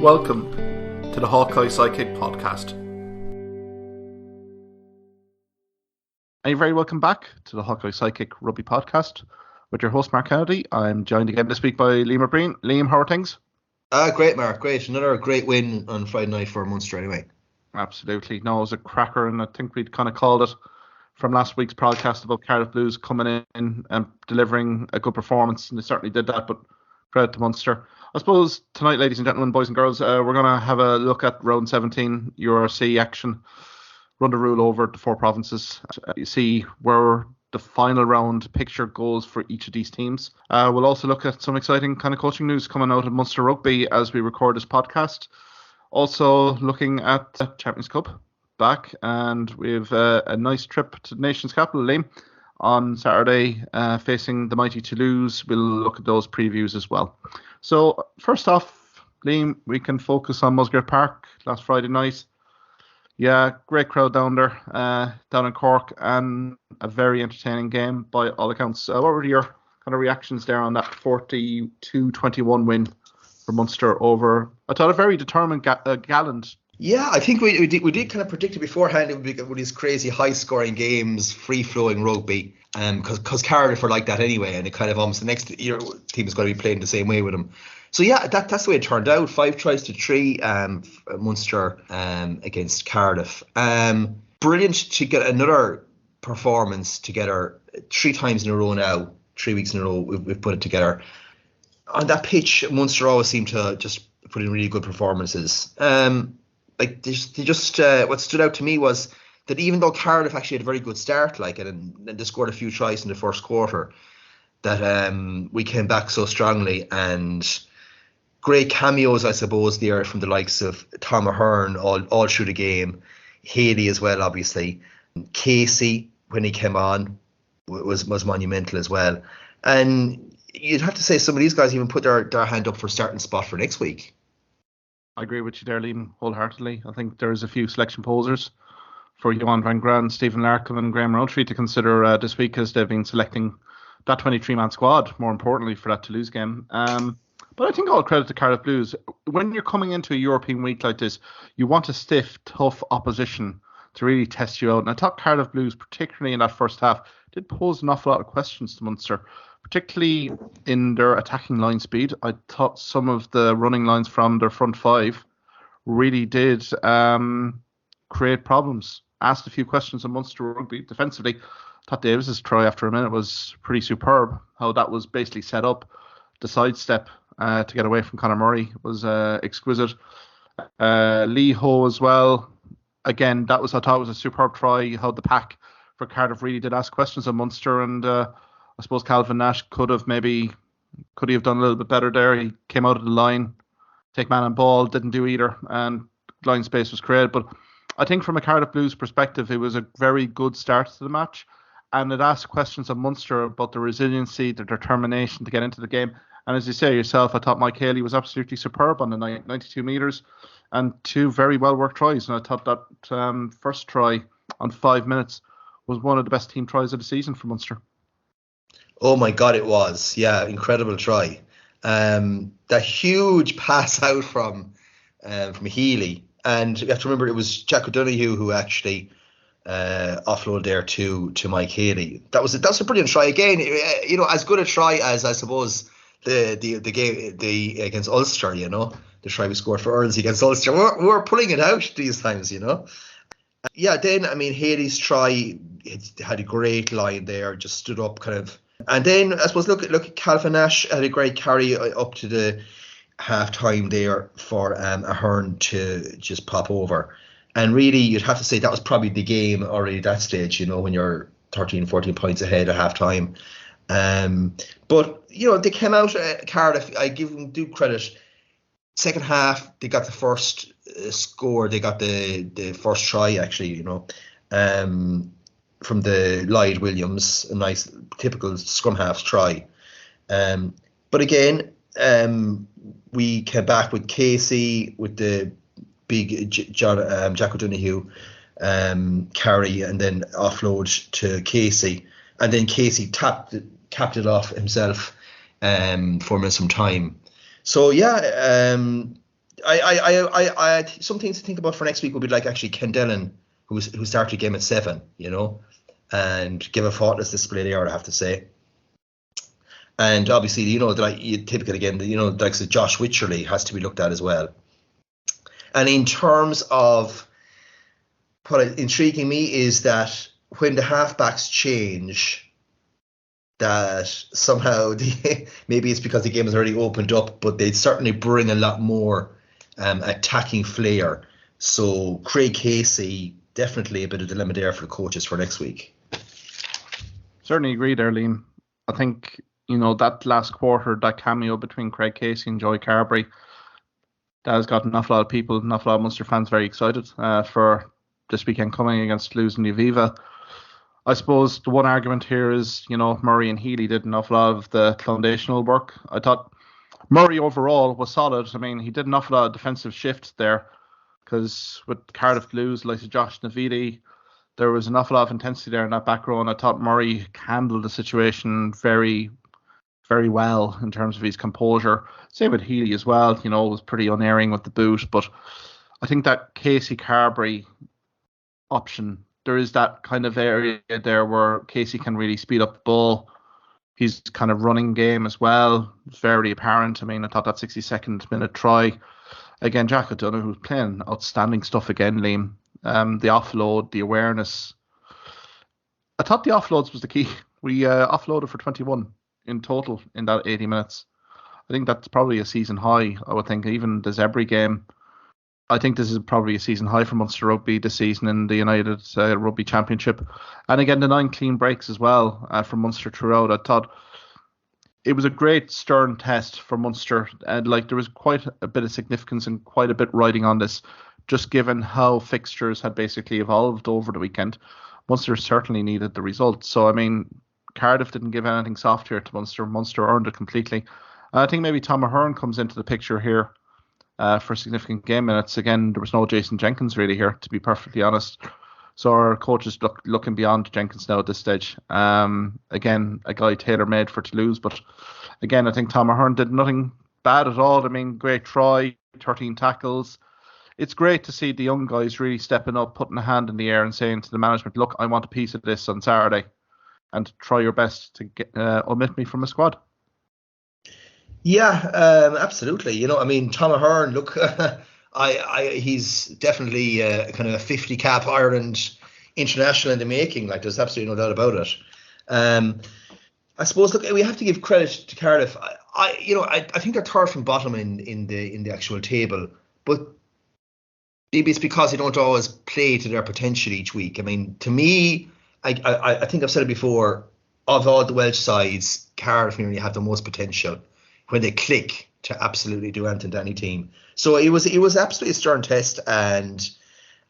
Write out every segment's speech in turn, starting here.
Welcome to the Hawkeye Sidekick podcast. And you're very welcome back to the Hawkeye Sidekick Rugby podcast with your host Mark Kennedy. I'm joined again this week by Leamy and Prendergast. Liam, how are things? Great, Mark. Great. Another great win on Friday night for Munster anyway. Absolutely. No, it was a cracker, and I think we'd kind of called it from last week's podcast about Cardiff Blues coming in and delivering a good performance, and they certainly did that, but credit to Munster. I suppose tonight, ladies and gentlemen, boys and girls, we're going to have a look at round 17 URC action, run the rule over the four provinces. You see where the final round picture goes for each of these teams. We'll also look at some exciting kind of coaching news coming out of Munster Rugby as we record this podcast. Also looking at the Champions Cup back, and we have a nice trip to the nation's capital, Liam, on Saturday, facing the mighty Toulouse. We'll look at those previews as well. So first off, Liam, we can focus on Musgrave Park last Friday night. Yeah, great crowd down there, down in Cork, and a very entertaining game by all accounts. What were your kind of reactions there on that 42-21 win for Munster over, I thought, a very determined Gallant? Yeah, I think we did kind of predict it beforehand. It would be with these crazy high-scoring games, free-flowing rugby, because Cardiff are like that anyway, and it kind of almost the next year team is going to be playing the same way with them. So yeah, that's the way it turned out. 5-3 Munster against Cardiff. Brilliant to get another performance together 3 times in a row now. 3 weeks in a row we've put it together. On that pitch, Munster always seem to just put in really good performances. What stood out to me was that even though Cardiff actually had a very good start, and they scored a few tries in the first quarter, that we came back so strongly, and great cameos, I suppose, there from the likes of Tom Ahern all through the game, Haley as well, obviously, Casey when he came on was monumental as well, and you'd have to say some of these guys even put their hand up for starting spot for next week. I agree with you there, Liam, wholeheartedly. I think there's a few selection posers for Johan van Graan, Stephen Larkham and Graham Rowntree to consider this week, as they've been selecting that 23-man squad, more importantly, for that Toulouse game. But I think all credit to Cardiff Blues. When you're coming into a European week like this, you want a stiff, tough opposition to really test you out. And I thought Cardiff Blues, particularly in that first half, did pose an awful lot of questions to Munster, particularly in their attacking line speed. I thought some of the running lines from their front five really did create problems. Asked a few questions on Munster Rugby defensively. I thought Davis's try after a minute was pretty superb. How that was basically set up. The sidestep to get away from Conor Murray was exquisite. Lee Ho as well. Again, I thought was a superb try. How the pack for Cardiff really did ask questions on Munster, and I suppose Calvin Nash could he have done a little bit better there. He came out of the line, take man and ball, didn't do either, and line space was created. But I think from a Cardiff Blues perspective, it was a very good start to the match, and it asked questions on Munster about the resiliency, the determination to get into the game. And as you say yourself, I thought Mike Haley was absolutely superb on the 92 metres, and 2 very well worked tries. And I thought that first try on 5 minutes was one of the best team tries of the season for Munster. Oh my God, it was. Yeah, incredible try. That huge pass out from Healy. And you have to remember, it was Jack O'Donoghue who actually offloaded there to Mike Haley. That was a brilliant try. Again, as good a try as, I suppose, the game against Ulster, the try we scored for Earls against Ulster. We're pulling it out these times, Yeah, then, Haley's try, it had a great line there, just stood up kind of. And then, I suppose, look at Calvin Nash had a great carry up to the half-time there for Ahern to just pop over. And really, you'd have to say that was probably the game already at that stage, when you're 13, 14 points ahead at half-time. But, they came out, Cardiff, I give them due credit. Second half, they got the first score. They got the first try, actually, from the Lloyd Williams, a nice typical scrum half try. But again, we came back with Casey, with the big Jack O'Donoghue carry, and then offload to Casey. And then Casey capped it off himself 4 minutes from time. So yeah, some things to think about for next week would be like actually Ken Dillon, who started the game at 7, and give a faultless display there, I have to say. And obviously, typical again, like Josh Wycherley has to be looked at as well. And in terms of what is intriguing me is that when the halfbacks change, that somehow maybe it's because the game has already opened up, but they'd certainly bring a lot more attacking flair. So Craig Casey, definitely a bit of dilemma there for the coaches for next week. Certainly agree there, Liam. I think, that last quarter, that cameo between Craig Casey and Joey Carberry, that has got an awful lot of people, an awful lot of Munster fans very excited for this weekend coming against Toulouse and Aviva. I suppose the one argument here is, Murray and Healy did an awful lot of the foundational work. I thought Murray overall was solid. I mean, he did an awful lot of defensive shifts there because with Cardiff Blues, like Josh Navidi, there was an awful lot of intensity there in that back row, and I thought Murray handled the situation very, very well in terms of his composure. Same with Healy as well, was pretty unerring with the boot, but I think that Casey Carberry option, there is that kind of area there where Casey can really speed up the ball. His kind of running game as well was very apparent. I mean, I thought that 62nd minute try, again, Jack O'Donoghue was playing outstanding stuff again, Liam. The offload, the awareness. I thought the offloads was the key. We offloaded for 21 in total in that 80 minutes. I think that's probably a season high. I would think even the Zebri game, I think this is probably a season high for Munster Rugby this season in the United Rugby Championship. And again, the 9 clean breaks as well from Munster throughout. I thought it was a great stern test for Munster. And there was quite a bit of significance and quite a bit riding on this, just given how fixtures had basically evolved over the weekend. Munster certainly needed the result. So, I mean, Cardiff didn't give anything soft here to Munster. Munster earned it completely. I think maybe Tom Ahern comes into the picture here for significant game minutes. Again, there was no Jason Jenkins really here, to be perfectly honest. So our coach is looking beyond Jenkins now at this stage. Again, a guy tailor-made for Toulouse. But again, I think Tom Ahern did nothing bad at all. I mean, great try, 13 tackles. It's great to see the young guys really stepping up, putting a hand in the air and saying to the management, look, I want a piece of this on Saturday, and try your best to get, omit me from a squad. Yeah, absolutely. I mean, Tom Ahern, look, he's definitely kind of a 50 cap Ireland international in the making. There's absolutely no doubt about it. I suppose, look, we have to give credit to Cardiff. I think they're third from bottom in the actual table, but maybe it's because they don't always play to their potential each week. I mean, to me, I think I've said it before, of all the Welsh sides, Cardiff nearly have the most potential when they click to absolutely do anything to any team. So it was absolutely a stern test, and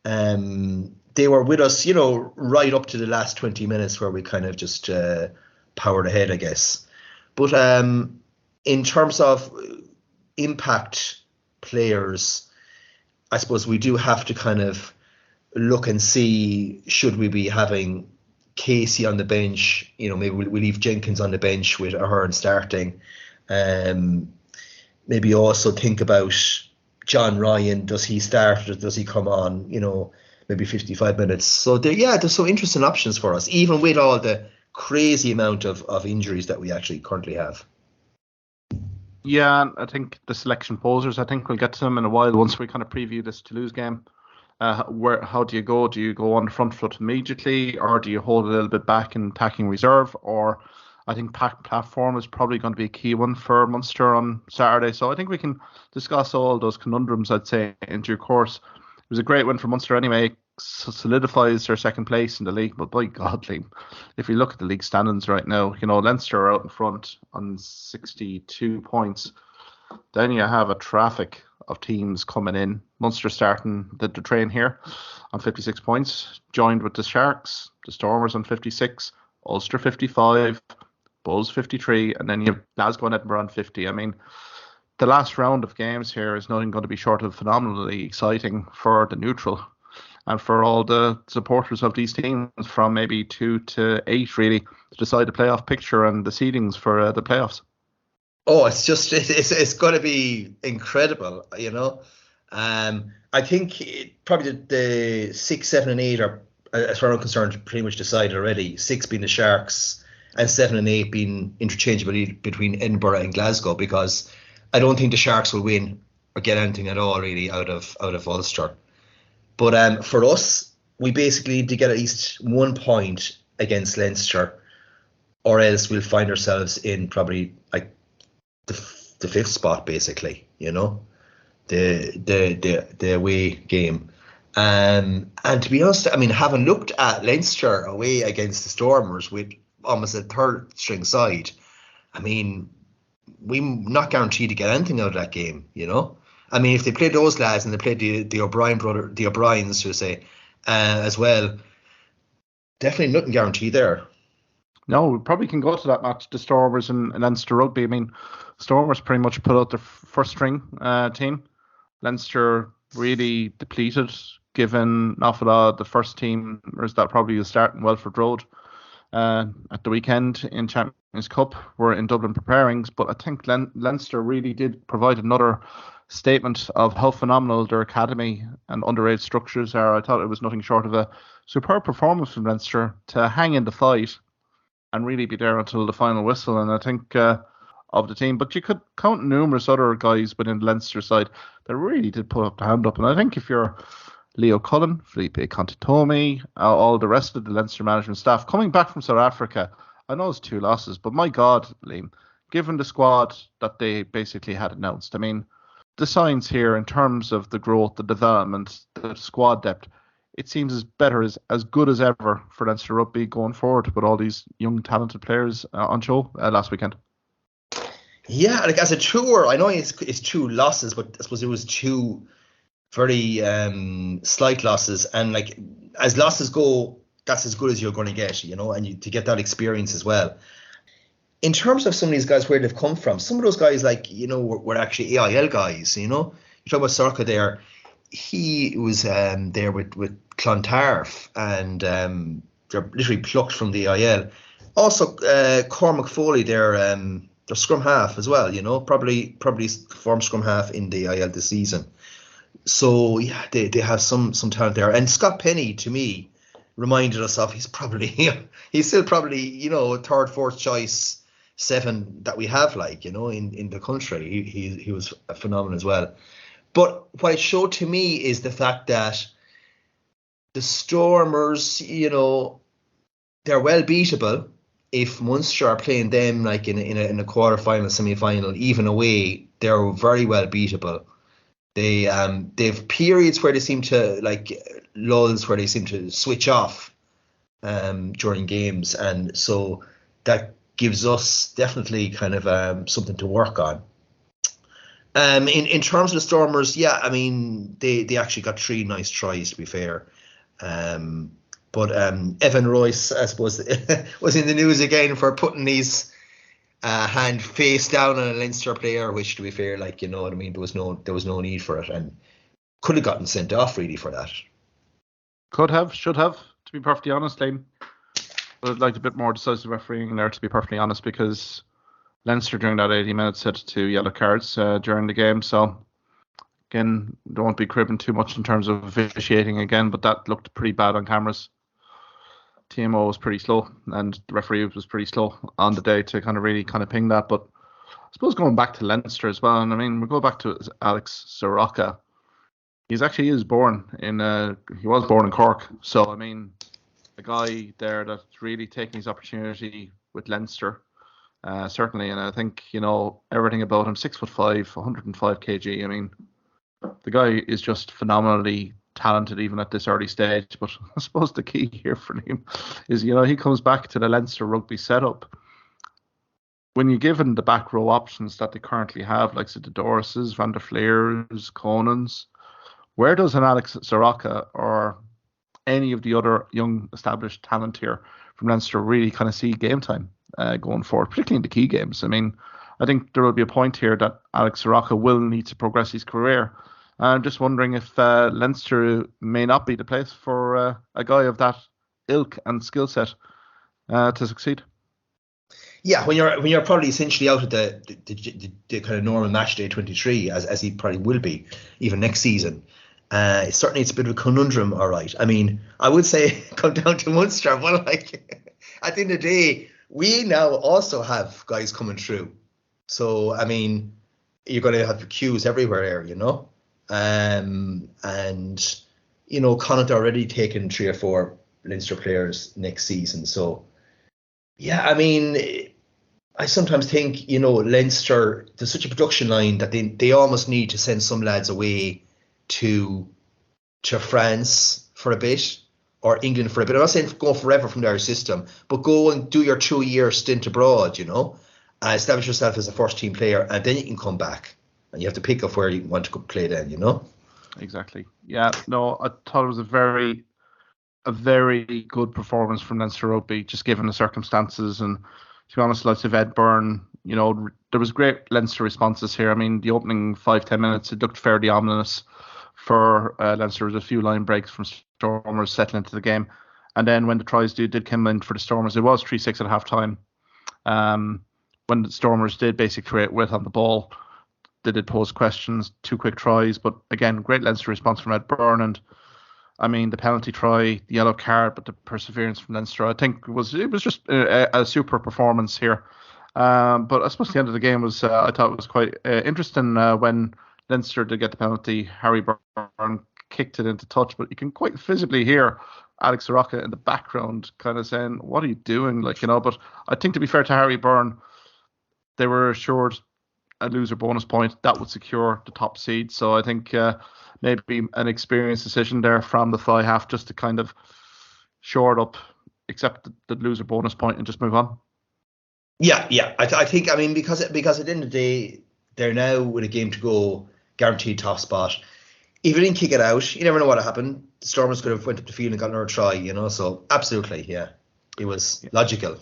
they were with us, right up to the last 20 minutes where we kind of just powered ahead, I guess. But in terms of impact players, I suppose we do have to kind of look and see, should we be having Casey on the bench? Maybe we leave Jenkins on the bench with Ahern starting. Maybe also think about John Ryan. Does he start or does he come on, maybe 55 minutes? So there's some interesting options for us, even with all the crazy amount of injuries that we actually currently have. Yeah, I think the selection posers, I think we'll get to them in a while once we kind of preview this Toulouse game. How do you go? Do you go on the front foot immediately, or do you hold a little bit back in attacking reserve? Or I think platform is probably going to be a key one for Munster on Saturday. So I think we can discuss all those conundrums, I'd say, in due course. It was a great win for Munster anyway. Solidifies their second place in the league. But by God, Liam, if you look at the league standings right now, Leinster are out in front on 62 points. Then you have a traffic of teams coming in. Munster starting the train here on 56 points, joined with the Sharks, the Stormers on 56, Ulster 55, Bulls 53, and then you have Glasgow and Edinburgh on 50. I mean, the last round of games here is nothing going to be short of phenomenally exciting for the neutral and for all the supporters of these teams, from maybe 2 to 8 really, to decide the playoff picture and the seedings for the playoffs. Oh, it's going to be incredible, you know. I think probably the 6, 7, and 8 are, as far as I'm concerned, pretty much decided already. 6 being the Sharks, and 7 and 8 being interchangeable between Edinburgh and Glasgow, because I don't think the Sharks will win or get anything at all really out of Ulster. But for us, we basically need to get at least 1 point against Leinster, or else we'll find ourselves in probably like the 5th spot, basically, you know, the away game. And to be honest, I mean, having looked at Leinster away against the Stormers with almost a third string side, I mean, we're not guaranteed to get anything out of that game, you know. I mean, if they played those lads and they played the O'Briens, to say, as well, definitely nothing guaranteed there. No, we probably can go to that match, the Stormers and Leinster Rugby. I mean, Stormers pretty much put out their first string team. Leinster really depleted, given an awful lot of the first team that probably was starting Welford Road at the weekend in Champions Cup were in Dublin preparing. But I think Leinster really did provide another statement of how phenomenal their academy and underage structures are. I thought it was nothing short of a superb performance from Leinster to hang in the fight and really be there until the final whistle. And I think of the team, but you could count numerous other guys within the Leinster side that really did put up the hand up. And I think if you're Leo Cullen, Felipe Contitomi, all the rest of the Leinster management staff coming back from South Africa, I know it's 2 losses, but my God, Liam, given the squad that they basically had announced, I mean, the signs here in terms of the growth, the development, the squad depth, it seems as good as ever for Leinster Rugby going forward with all these young talented players on show last weekend. Yeah, like as a tour, I know it's 2 losses, but I suppose it was 2 very slight losses, and like as losses go, that's as good as you're going to get, you know, and to get that experience as well. In terms of some of these guys, where they've come from, some of those guys, like, you know, were actually AIL guys, you know. You talk about Sorka there, he was there with Clontarf, and they're literally plucked from the AIL. Also, Cormac Foley, their scrum half as well, you know, probably formed scrum half in the AIL this season. So yeah, they have some talent there. And Scott Penny, to me, reminded us of he's still probably, you know, 3rd, 4th choice 7 that we have, like, you know, in the country. He was a phenomenon as well. But what it showed to me is the fact that the Stormers, you know, they're well beatable. If Munster are playing them like in a quarter-final, semi-final, even away, they're very well beatable. They've periods where they seem to, like, lulls where they seem to switch off during games, and so that gives us definitely kind of something to work on. In terms of the Stormers, yeah, I mean, they actually got 3 nice tries, to be fair. But Evan Royce, I suppose, was in the news again for putting his hand face down on a Leinster player, which, to be fair, like, you know what I mean, there was no need for it, and could have gotten sent off really for that. Could have, should have, to be perfectly honest, Liam. But I'd like a bit more decisive refereeing there, to be perfectly honest, because Leinster during that 80 minutes had 2 yellow cards during the game. So again, don't be cribbing too much in terms of officiating again, but that looked pretty bad on cameras. TMO was pretty slow, and the referee was pretty slow on the day to kind of ping that. But I suppose going back to Leinster as well, and I mean, we go back to Alex Soroka. He was born in Cork. So I mean, a guy there that's really taking his opportunity with Leinster, certainly. And I think, you know, everything about him, 6'5", 105 kg. I mean, the guy is just phenomenally talented even at this early stage. But I suppose the key here for him is, you know, he comes back to the Leinster rugby setup. When you give him the back row options that they currently have, like the Dorises, Van der Fleers, Conans, where does an Alex Soroka or any of the other young established talent here from Leinster really kind of see game time going forward, particularly in the key games? I mean, I think there will be a point here that Alex Soroka will need to progress his career. I'm just wondering if Leinster may not be the place for a guy of that ilk and skill set to succeed. Yeah, when you're probably essentially out of the kind of normal match day 23, as he probably will be even next season. Certainly it's a bit of a conundrum, all right. I mean, I would say come down to Munster, but like at the end of the day, we now also have guys coming through. So I mean, you're going to have queues everywhere here, and Connacht already taken 3 or 4 Leinster players next season. So yeah, I mean, I sometimes think, Leinster, there's such a production line that they almost need to send some lads away to France for a bit, or England for a bit. I'm not saying go forever from their system, but go and do your 2-year stint abroad, establish yourself as a first team player, and then you can come back. And you have to pick up where you want to play then, Exactly. Yeah, no, I thought it was a very good performance from Leinster Rugby, just given the circumstances. And to be honest, like Ed Byrne, there was great Leinster responses here. I mean, the opening 5-10 minutes, it looked fairly ominous for Leinster. There was a few line breaks from Stormers settling into the game. And then when the tries did come in for the Stormers, it was 3-6 at half time. When the Stormers did basically create width on the ball, they did pose questions, 2 quick tries. But again, great Leinster response from Ed Byrne. And I mean, the penalty try, the yellow card, but the perseverance from Leinster, I think it was just a super performance here. But I suppose the end of the game was, I thought it was quite interesting when Leinster did get the penalty. Harry Byrne kicked it into touch, but you can quite visibly hear Alex Soroka in the background kind of saying, "What are you doing?" But I think, to be fair to Harry Byrne, they were assured a loser bonus point that would secure the top seed. So I think maybe an experienced decision there from the fly half, just to kind of shore it up, accept the loser bonus point and just move on. Yeah. I think, I mean, because at the end of the day, they're now with a game to go, guaranteed top spot. If you didn't kick it out, you never know what happened. The Stormers could have went up the field and got another try, So absolutely, yeah, it was logical.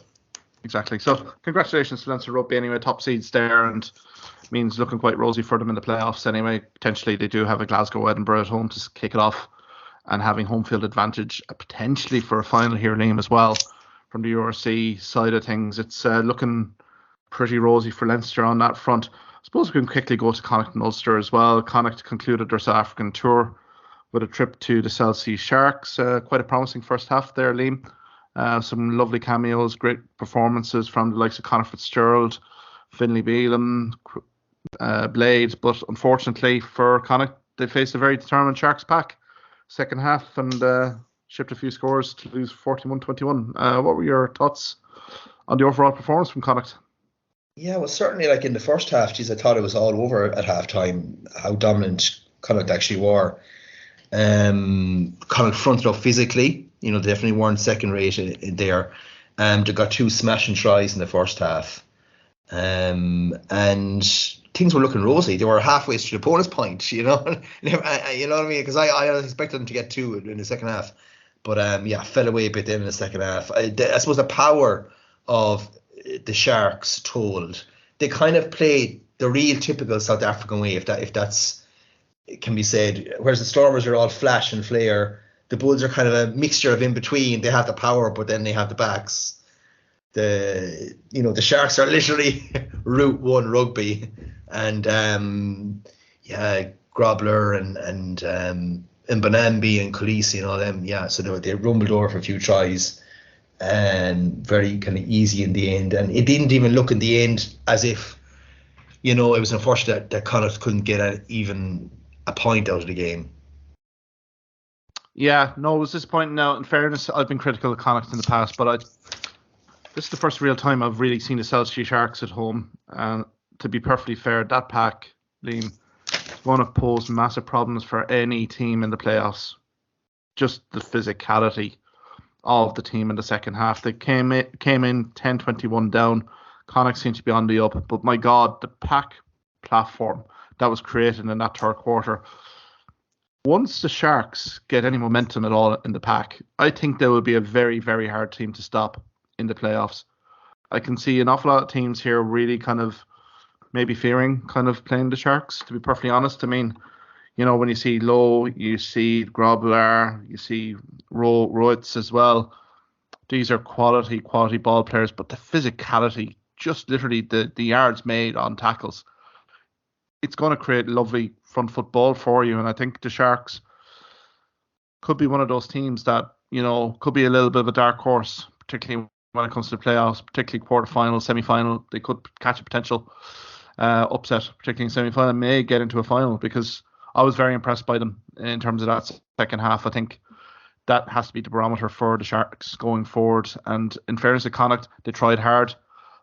Exactly. So congratulations to Leinster Rugby anyway, top seeds there, and means looking quite rosy for them in the playoffs anyway. Potentially they do have a Glasgow Edinburgh at home to kick it off, and having home field advantage potentially for a final here, Liam, as well, from the URC side of things. It's looking pretty rosy for Leinster on that front. I suppose we can quickly go to Connacht and Ulster as well. Connacht concluded their South African tour with a trip to the South Sea Sharks. Quite a promising first half there, Liam. Some lovely cameos, great performances from the likes of Conor Fitzgerald, Finlay Bealham, Blade. But unfortunately for Connacht, they faced a very determined Sharks pack second half and shipped a few scores to lose 41-21. What were your thoughts on the overall performance from Connacht? Yeah, well, certainly like in the first half, I thought it was all over at halftime, how dominant Connacht actually were. Connacht fronted up physically, they definitely weren't second rate in there. They got 2 smashing tries in the first half. And things were looking rosy. They were halfway to the bonus point, you know what I mean? Because I expected them to get 2 in the second half. But fell away a bit then in the second half. I suppose the power of the Sharks told. They kind of played the real typical South African way, if that's it can be said. Whereas the Stormers are all flash and flare, the Bulls are kind of a mixture of in between. They have the power, but then they have the backs. The Sharks are literally Route 1 rugby, and Grobler and Mbanambi and Khaleesi and all them. Yeah, so they rumbled over for a few tries. And very kind of easy in the end, and it didn't even look in the end as if it was unfortunate that Connacht couldn't get even a point out of the game. Yeah, no, it was disappointing. Now, in fairness, I've been critical of Connacht in the past, but this is the first real time I've really seen the South Sea Sharks at home, and to be perfectly fair, that pack, Liam, is going to pose massive problems for any team in the playoffs. Just the physicality of the team in the second half. They came in 10-21 down. Connacht seemed to be on the up, but my God, the pack platform that was created in that third quarter. Once the Sharks get any momentum at all in the pack, I think they will be a very, very hard team to stop in the playoffs. I can see an awful lot of teams here really kind of maybe fearing kind of playing the Sharks, to be perfectly honest. I mean, when you see Lowe, you see Grobler, you see Roitz as well. These are quality ball players, but the physicality just literally the yards made on tackles, it's going to create lovely front football for you. And I think the Sharks could be one of those teams that, could be a little bit of a dark horse, particularly when it comes to the playoffs, particularly quarterfinal, semi-final. They could catch a potential upset, particularly in semi-final, and may get into a final, because I was very impressed by them in terms of that second half. I think that has to be the barometer for the Sharks going forward. And in fairness to Connacht, they tried hard,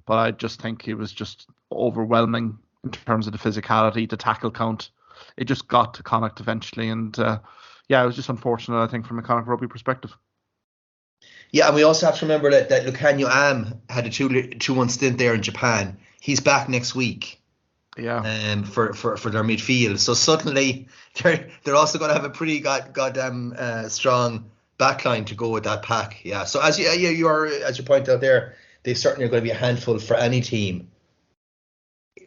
but I just think it was just overwhelming in terms of the physicality, the tackle count. It just got to Connacht eventually. And it was just unfortunate, I think, from a Connacht Rugby perspective. Yeah, and we also have to remember that Lucanio Am had a 2-1 stint there in Japan. He's back next week. Yeah. For their midfield. So suddenly they're also going to have a pretty goddamn strong backline to go with that pack. Yeah. So as you point out there, they certainly are going to be a handful for any team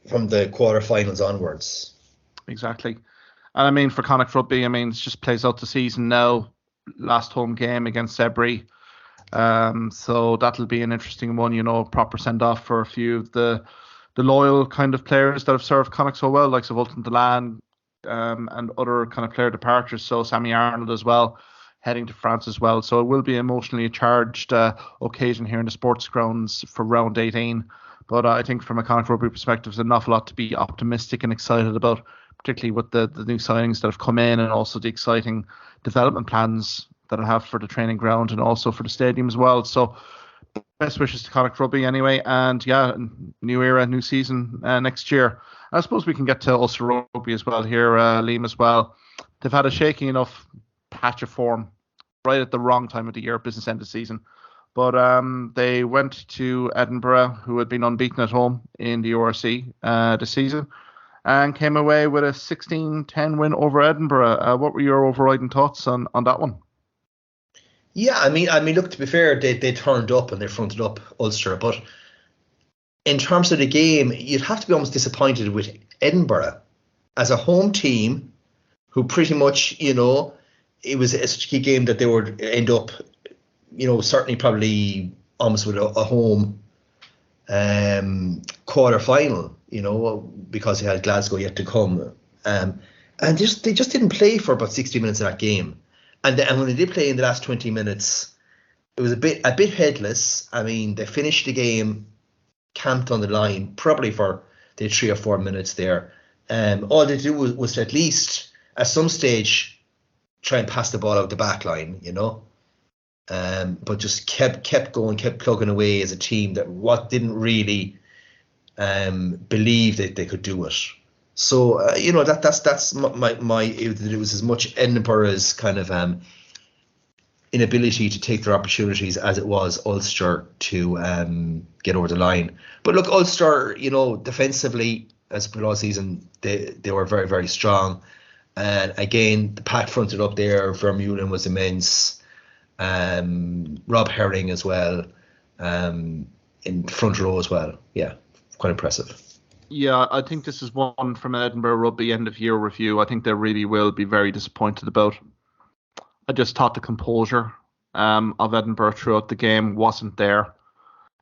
from the quarterfinals onwards. Exactly. And I mean, for Connacht Rugby, it just plays out the season now. Last home game against Sebri. So that'll be an interesting one, proper send off for a few of the loyal kind of players that have served Connacht so well, like Ultan Delan, and other kind of player departures. So Sammy Arnold as well, heading to France as well. So it will be emotionally charged occasion here in the sports grounds for round 18. But I think from a Connacht Rugby perspective, there's an awful lot to be optimistic and excited about, particularly with the new signings that have come in, and also the exciting development plans that I have for the training ground and also for the stadium as well. So best wishes to Connacht Rugby anyway, and new era, new season next year. I suppose we can get to Ulster Rugby as well here, Liam as well. They've had a shaky enough patch of form right at the wrong time of the year, business end of season. But they went to Edinburgh, who had been unbeaten at home in the URC this season, and came away with a 16-10 win over Edinburgh. What were your overriding thoughts on that one? Yeah, I mean, look, to be fair, they turned up and they fronted up Ulster, but in terms of the game, you'd have to be almost disappointed with Edinburgh as a home team, who pretty much, it was such a key game that they would end up, certainly probably almost with a home quarter final, because they had Glasgow yet to come, and they just didn't play for about 60 minutes of that game. And when they did play in the last 20 minutes, it was a bit headless. I mean, they finished the game camped on the line, probably for the 3 or 4 minutes there. All they did was to at least, at some stage, try and pass the ball out the back line, but just kept going, kept plugging away as a team that didn't really believe that they could do it. So that's my it was as much Edinburgh's kind of inability to take their opportunities as it was Ulster to get over the line. But look, Ulster, defensively, as per last season, they were very, very strong. And again, the pack fronted up there. Vermeulen was immense. Rob Herring as well, in front row as well. Yeah, quite impressive. Yeah, I think this is one from an Edinburgh Rugby end of year review. I think they really will be very disappointed about. I just thought the composure of Edinburgh throughout the game wasn't there.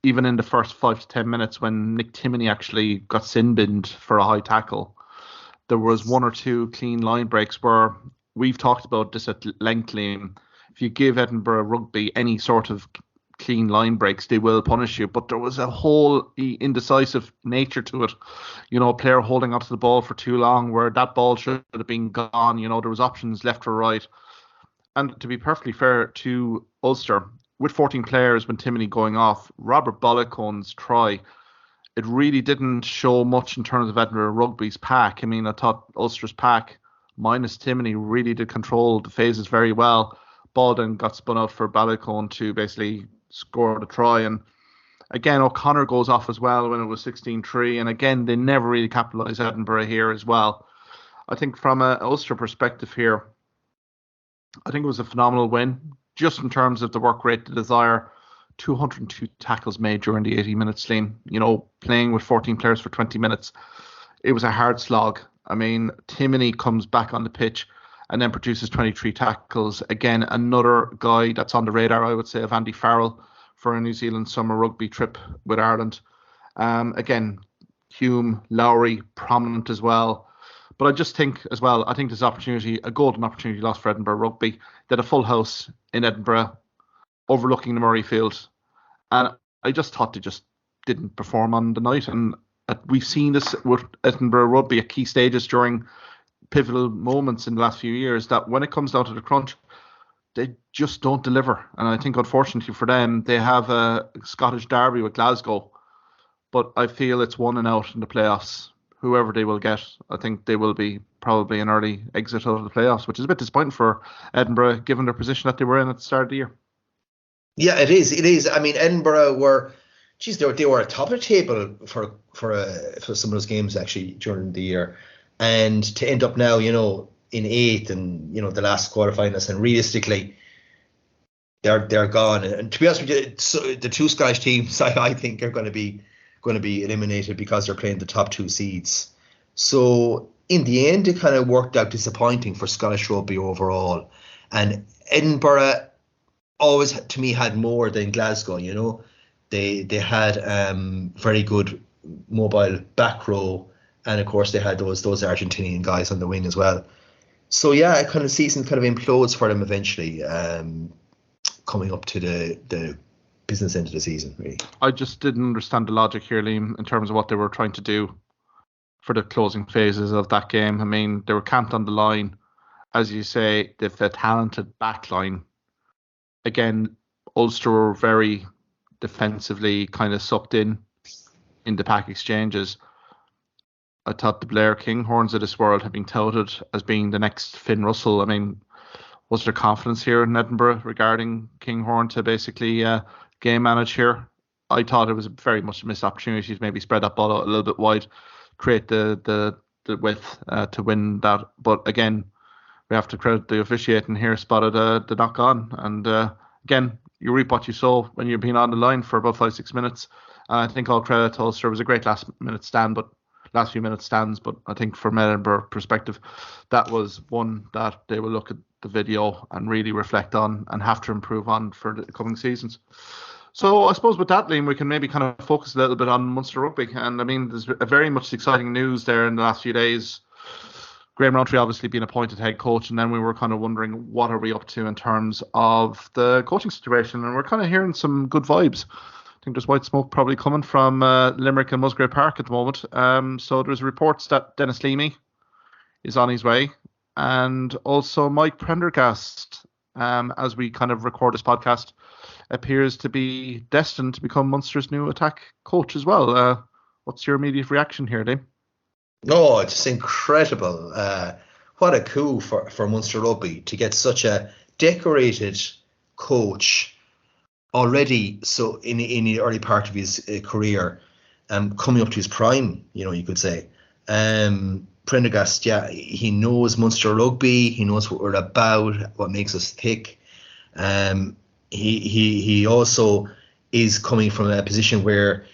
Even in the first 5 to 10 minutes when Nick Timoney actually got sin-binned for a high tackle, there was 1 or 2 clean line breaks where we've talked about this at length, Liam. If you give Edinburgh Rugby any sort of clean line breaks, they will punish you. But there was a whole indecisive nature to it. A player holding onto the ball for too long where that ball should have been gone. There was options left or right. And to be perfectly fair to Ulster, with 14 players when Timoney going off, Robert Bollicone's try, it really didn't show much in terms of Edinburgh Rugby's pack. I thought Ulster's pack, minus Timoney, really did control the phases very well. Ball then got spun out for Bollicone to basically score the try. And again, O'Connor goes off as well when it was 16-3. And again, they never really capitalised Edinburgh here as well. I think from an Ulster perspective here, I think it was a phenomenal win, just in terms of the work rate, the desire. 202 tackles made during the 80 minutes, Liam. Playing with 14 players for 20 minutes, it was a hard slog. Timoney comes back on the pitch and then produces 23 tackles. Again, another guy that's on the radar, I would say, of Andy Farrell for a New Zealand summer rugby trip with Ireland. Again, Hume, Lowry, prominent as well. But I just think as well, I think there's opportunity, a golden opportunity lost for Edinburgh Rugby. They had a full house in Edinburgh, overlooking the Murray Field. And I just thought they just didn't perform on the night. And we've seen this with Edinburgh Rugby at key stages during pivotal moments in the last few years, that when it comes down to the crunch, they just don't deliver. And I think, unfortunately for them, they have a Scottish derby with Glasgow. But I feel it's won and out in the playoffs. Whoever they will get, I think they will be probably an early exit out of the playoffs, which is a bit disappointing for Edinburgh, given their position that they were in at the start of the year. Yeah, it is. It is. I mean, Edinburgh were, they were at top of the table for some of those games actually during the year, and to end up now, in eighth and the last quarterfinals, and realistically, they're gone. And to be honest with you, the two Scottish teams I think are going to be eliminated because they're playing the top two seeds. So in the end, it kind of worked out disappointing for Scottish rugby overall. And Edinburgh always, to me, had more than Glasgow. They had very good mobile back row, and of course they had those Argentinian guys on the wing as well. So yeah, it kind of season kind of implodes for them eventually, coming up to the business end of the season, really. I just didn't understand the logic here, Liam, in terms of what they were trying to do for the closing phases of that game. I mean, they were camped on the line. As you say, they've a talented back line. Again, Ulster were very defensively kind of sucked in the pack exchanges. I thought the Blair Kinghorns of this world had been touted as being the next Finn Russell. I mean, was there confidence here in Edinburgh regarding Kinghorn to basically game manage here? I thought it was very much a missed opportunity to maybe spread that ball out a little bit wide, create the width to win that. But again, we have to credit the officiating here, spotted the knock on. And again, you reap what you sow when you've been on the line for about 5-6 minutes. I think all credit to Ulster. It was a great last few minutes stands, but I think from Edinburgh perspective, that was one that they will look at the video and really reflect on and have to improve on for the coming seasons. So I suppose with that, Liam, we can maybe kind of focus a little bit on Munster Rugby. And I mean, there's a very much exciting news there in the last few days. Graham Rowntree obviously being appointed head coach, and then we were kind of wondering what are we up to in terms of the coaching situation, and we're kind of hearing some good vibes. I think there's white smoke probably coming from Limerick and Musgrave Park at the moment. So there's reports that Dennis Leamy is on his way, and also Mike Prendergast, as we kind of record this podcast, appears to be destined to become Munster's new attack coach as well. What's your immediate reaction here, Liam? No, it's just incredible. What a coup for Munster Rugby to get such a decorated coach already, so in the early part of his career, coming up to his prime, you could say. Prendergast, yeah, he knows Munster Rugby, he knows what we're about, what makes us tick. He also is coming from a position where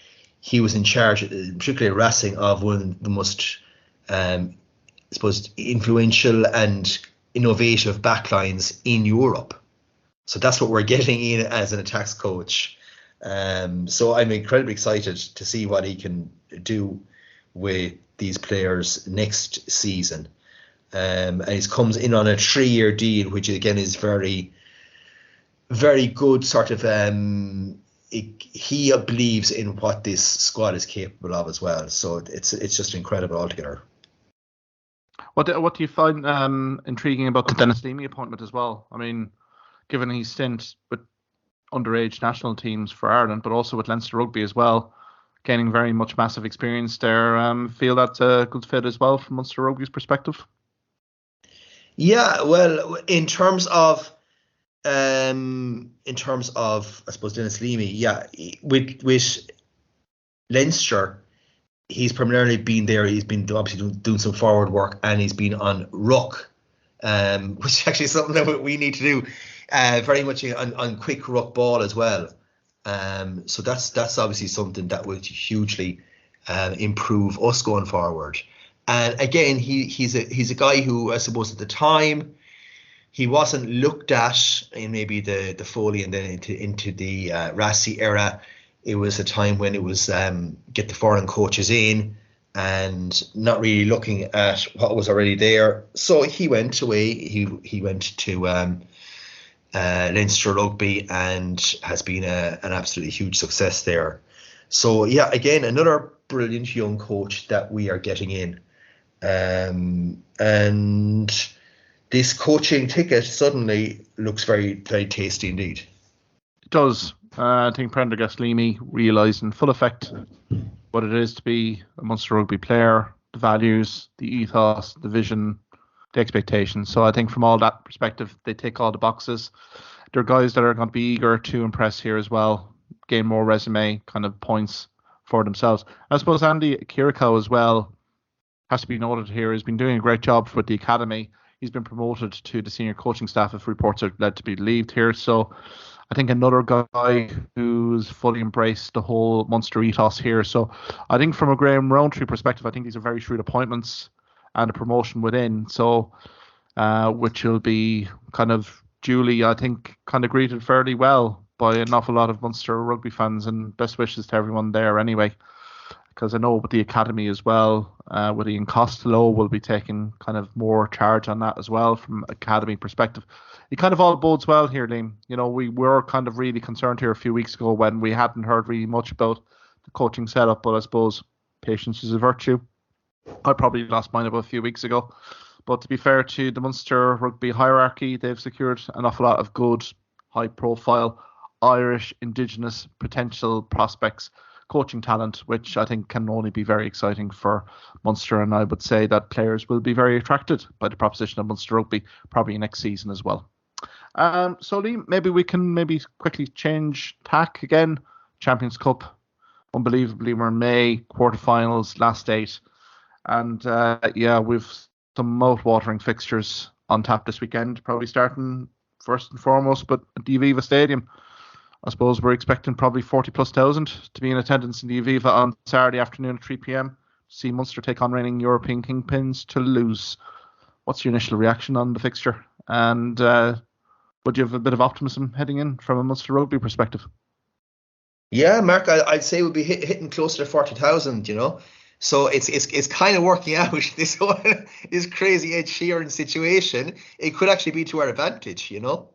he was in charge, particularly Racing, of one of the most, I suppose, influential and innovative backlines in Europe. So that's what we're getting in as an attacks coach. So I'm incredibly excited to see what he can do with these players next season. And he comes in on a 3-year deal, which again is very, very good sort of... he believes in what this squad is capable of as well. So it's just incredible altogether. What do you find intriguing about the Dennis Leamy appointment as well? I mean, given his stint with underage national teams for Ireland, but also with Leinster Rugby as well, gaining very much massive experience there, feel that's a good fit as well from Munster Rugby's perspective? Yeah, well, in terms of I suppose Dennis Leamy, yeah, with Leinster, he's primarily been there. He's been obviously doing some forward work, and he's been on ruck, which is actually something that we need to do, very much on quick ruck ball as well. So that's obviously something that would hugely improve us going forward. And again, he's a guy who, I suppose, at the time, he wasn't looked at in maybe the Foley and then into the Rassie era It was a time when it was get the foreign coaches in and not really looking at what was already there. So he went away. He went to Leinster Rugby and has been an absolutely huge success there. So yeah, again, another brilliant young coach that we are getting in. And this coaching ticket suddenly looks very, very tasty indeed. It does. I think Prendergast Leamy realised in full effect what it is to be a Munster Rugby player, the values, the ethos, the vision, the expectations. So I think from all that perspective, they tick all the boxes. They're guys that are going to be eager to impress here as well, gain more resume kind of points for themselves. I suppose Andy Kiriko as well has to be noted here. He's been doing a great job with the academy. He's been promoted to the senior coaching staff if reports are led to be believed here. So I think another guy who's fully embraced the whole Munster ethos here. So I think from a Graham Rowntree perspective, I think these are very shrewd appointments and a promotion within. So which will be kind of duly, I think, kind of greeted fairly well by an awful lot of Munster Rugby fans, and best wishes to everyone there anyway. Because I know with the academy as well, with Ian Costello will be taking kind of more charge on that as well from academy perspective. It kind of all bodes well here, Liam. You know, we were kind of really concerned here a few weeks ago when we hadn't heard really much about the coaching setup, but I suppose patience is a virtue. I probably lost mine about a few weeks ago. But to be fair to the Munster Rugby hierarchy, they've secured an awful lot of good, high-profile Irish, Indigenous potential prospects, coaching talent, which I think can only be very exciting for Munster. And I would say that players will be very attracted by the proposition of Munster Rugby probably next season as well. So Lee, maybe we can quickly change tack again. Champions Cup, unbelievably, we're in May, quarterfinals, last date. And we've some mouth-watering fixtures on tap this weekend, probably starting first and foremost, but at the Aviva Stadium. I suppose we're expecting probably 40,000+ to be in attendance in the Aviva on Saturday afternoon at 3 p.m. to see Munster take on reigning European kingpins Toulouse. What's your initial reaction on the fixture? And would you have a bit of optimism heading in from a Munster Rugby perspective? Yeah, Mark, I'd say we'll be hitting closer to 40,000, you know. So it's kind of working out. This crazy Ed Sheeran situation, it could actually be to our advantage, you know.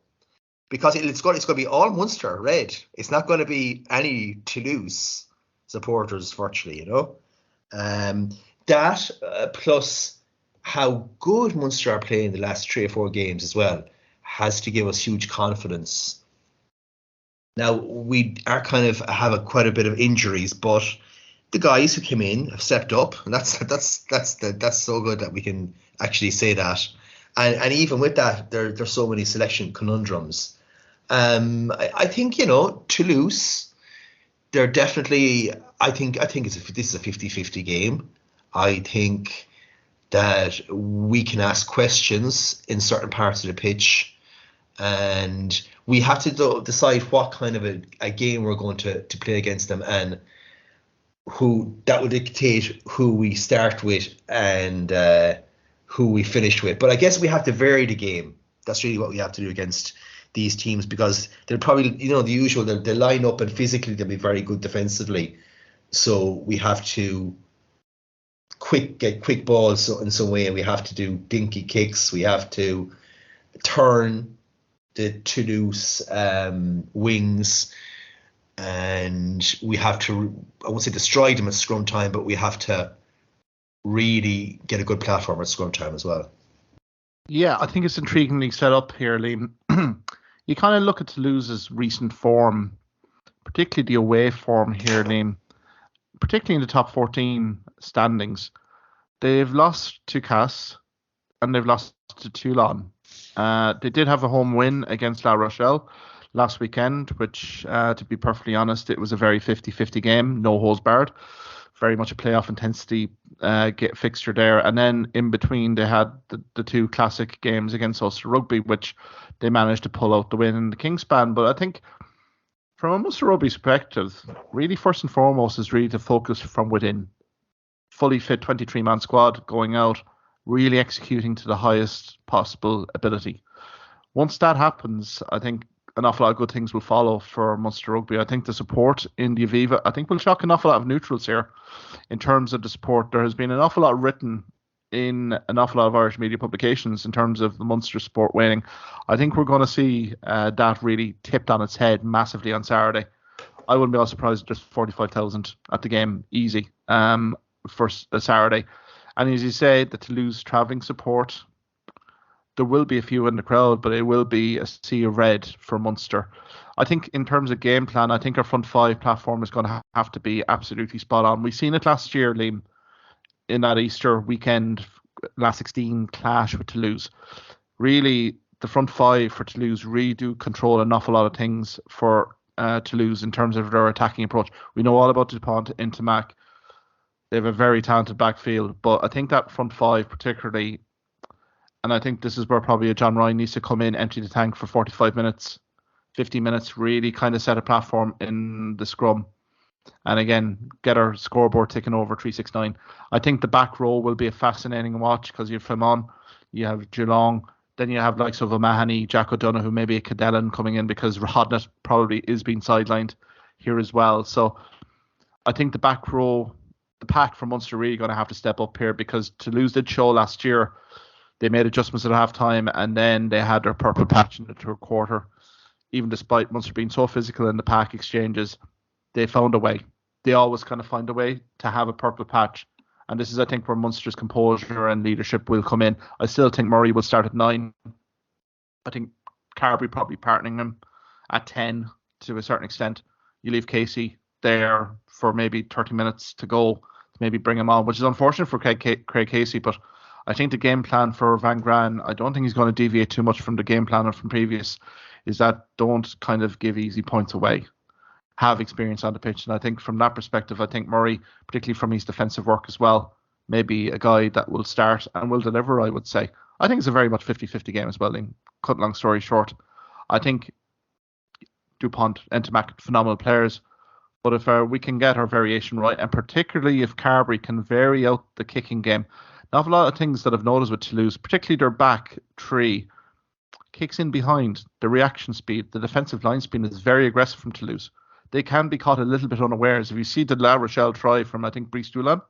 Because it's going to be all Munster red. It's not going to be any Toulouse supporters virtually, you know. That plus how good Munster are playing the last 3 or 4 games as well has to give us huge confidence. Now we are kind of have quite a bit of injuries, but the guys who came in have stepped up, and that's so good that we can actually say that. And even with that, there's so many selection conundrums. I think, you know, Toulouse, they're definitely. I think this is a 50-50 game. I think that we can ask questions in certain parts of the pitch, and we have to decide what kind of a game we're going to play against them, and who that will dictate who we start with and who we finish with. But I guess we have to vary the game. That's really what we have to do against these teams, because they'll probably, you know, the usual, they'll line up and physically they'll be very good defensively. So we have to get quick balls in some way, and we have to do dinky kicks. We have to turn the Toulouse wings, and we have to, I won't say destroy them at scrum time, but we have to really get a good platform at scrum time as well. Yeah, I think it's intriguingly set up here, Liam. You kind of look at Toulouse's recent form, particularly the away form here, Liam, particularly in the top 14 standings. They've lost to Cass and they've lost to Toulon. They did have a home win against La Rochelle last weekend, which, to be perfectly honest, it was a very 50-50 game, no holds barred. Very much a playoff intensity fixture there. And then in between, they had the 2 classic games against Ulster Rugby, which they managed to pull out the win in the Kingspan. But I think from a Munster Rugby perspective, really first and foremost is really to focus from within. Fully fit 23-man squad going out, really executing to the highest possible ability. Once that happens, I think an awful lot of good things will follow for Munster Rugby. I think the support in the Aviva, I think will shock an awful lot of neutrals here in terms of the support. There has been an awful lot written in an awful lot of Irish media publications in terms of the Munster support waning. I think we're going to see that really tipped on its head massively on Saturday. I wouldn't be all surprised if there's 45,000 at the game, easy, for a Saturday. And as you say, the Toulouse travelling support, there will be a few in the crowd, but it will be a sea of red for Munster. I think in terms of game plan, I think our front five platform is going to have to be absolutely spot on. We've seen it last year, Liam, in that Easter weekend, last 16 clash with Toulouse. Really, the front five for Toulouse really do control an awful lot of things for Toulouse in terms of their attacking approach. We know all about DuPont into Mac. They have a very talented backfield, but I think that front five particularly, and I think this is where probably a John Ryan needs to come in, empty the tank for 45 minutes, 50 minutes, really kind of set a platform in the scrum. And again, get our scoreboard ticking over 369. I think the back row will be a fascinating watch because you have Flemon, you have Geelong, then you have likes of O'Mahony, Jack O'Donoghue, maybe a Cadellan coming in because Rodnett probably is being sidelined here as well. So I think the back row, the pack for Munster really going to have to step up here because Toulouse did show last year. They made adjustments at half time and then they had their purple patch in the third quarter. Even despite Munster being so physical in the pack exchanges, they found a way. They always kind of find a way to have a purple patch. And this is, I think, where Munster's composure and leadership will come in. I still think Murray will start at 9. I think Carberry probably partnering him at 10 to a certain extent. You leave Casey there for maybe 30 minutes to go, to maybe bring him on, which is unfortunate for Craig Casey, but I think the game plan for Van Gran, I don't think he's going to deviate too much from the game plan from previous, is that don't kind of give easy points away. Have experience on the pitch. And I think from that perspective, I think Murray, particularly from his defensive work as well, maybe a guy that will start and will deliver, I would say. I think it's a very much 50-50 game as well. Cut long story short, I think DuPont, Entimac, phenomenal players. But if we can get our variation right, and particularly if Carberry can vary out the kicking game, an awful lot of things that I've noticed with Toulouse, particularly their back three, kicks in behind, the reaction speed, the defensive line speed is very aggressive from Toulouse. They can be caught a little bit unawares. If you see the La Rochelle try from, I think, Brice Dulin,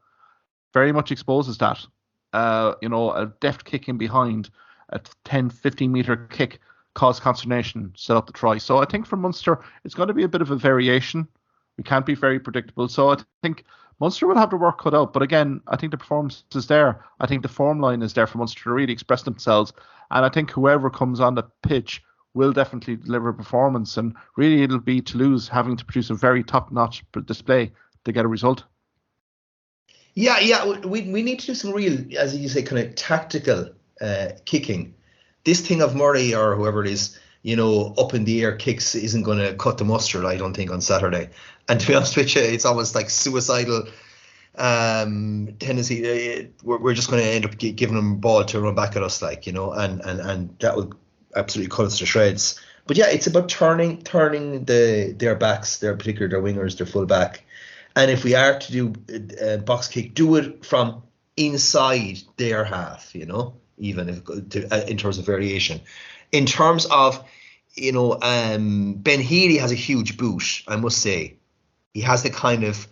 very much exposes that. A deft kick in behind, a 10, 15 metre kick caused consternation, set up the try. So I think for Munster, it's going to be a bit of a variation. We can't be very predictable. So I think Munster will have the work cut out. But again, I think the performance is there. I think the form line is there for Munster to really express themselves. And I think whoever comes on the pitch will definitely deliver a performance. And really, it'll be Toulouse having to produce a very top-notch display to get a result. Yeah. We need to do some real, as you say, kind of tactical kicking. This thing of Murray or whoever it is, up in the air kicks isn't going to cut the mustard, I don't think, on Saturday. And to be honest with you, it's almost like suicidal tendency. We're just going to end up giving them a ball to run back at us, and that will absolutely cut us to shreds. But yeah, it's about turning their backs, particularly their wingers, their full back. And if we are to do a box kick, do it from inside their half, even in terms of variation. In terms of, Ben Healy has a huge boot, I must say. He has the kind of,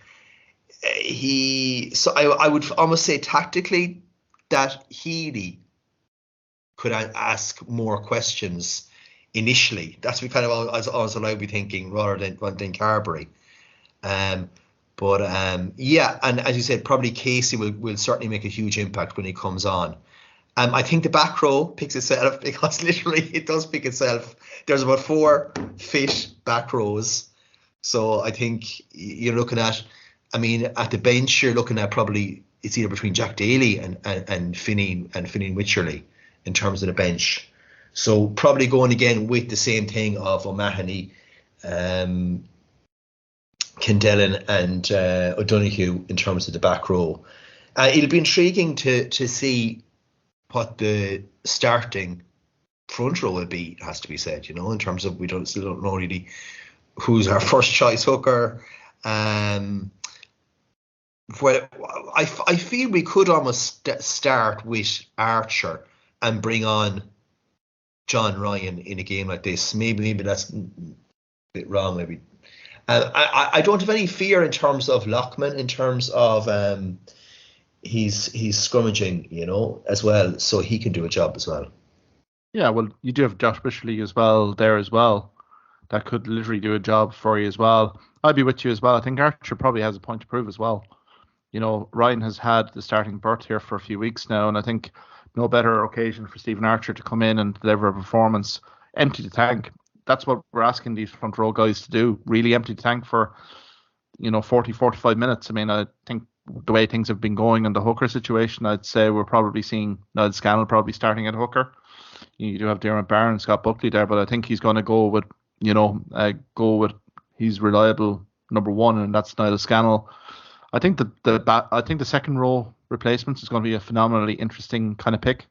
I would almost say tactically that Healy could ask more questions initially. That's what kind of also I would be thinking rather than Carberry. But and as you said, probably Casey will certainly make a huge impact when he comes on. I think the back row picks itself because literally it does pick itself. There's about 4 fit back rows. So I think you're looking at, at the bench, you're looking at probably it's either between Jack Daly and Finian Wycherley in terms of the bench. So probably going again with the same thing of O'Mahony, Kendellen and O'Donoghue in terms of the back row. It'll be intriguing to see what the starting front row will be, has to be said, in terms of we still don't know really who's our first choice hooker. Well, I feel we could almost start with Archer and bring on John Ryan in a game like this. Maybe that's a bit wrong. Maybe I don't have any fear in terms of Lockman, in terms of he's scrummaging, as well, so he can do a job as well. Yeah, well, you do have Josh Bishley as well there as well. That could literally do a job for you as well. I'd be with you as well. I think Archer probably has a point to prove as well. Ryan has had the starting berth here for a few weeks now, and I think no better occasion for Stephen Archer to come in and deliver a performance, empty the tank. That's what we're asking these front row guys to do, really empty the tank for, 40, 45 minutes. I mean, I think the way things have been going in the hooker situation, I'd say we're probably seeing Niall Scannell probably starting at hooker. You do have Darren Barron and Scott Buckley there, but I think he's going to go with, he's reliable number one, and that's Niall Scannell. I think the second row replacements is going to be a phenomenally interesting kind of pick.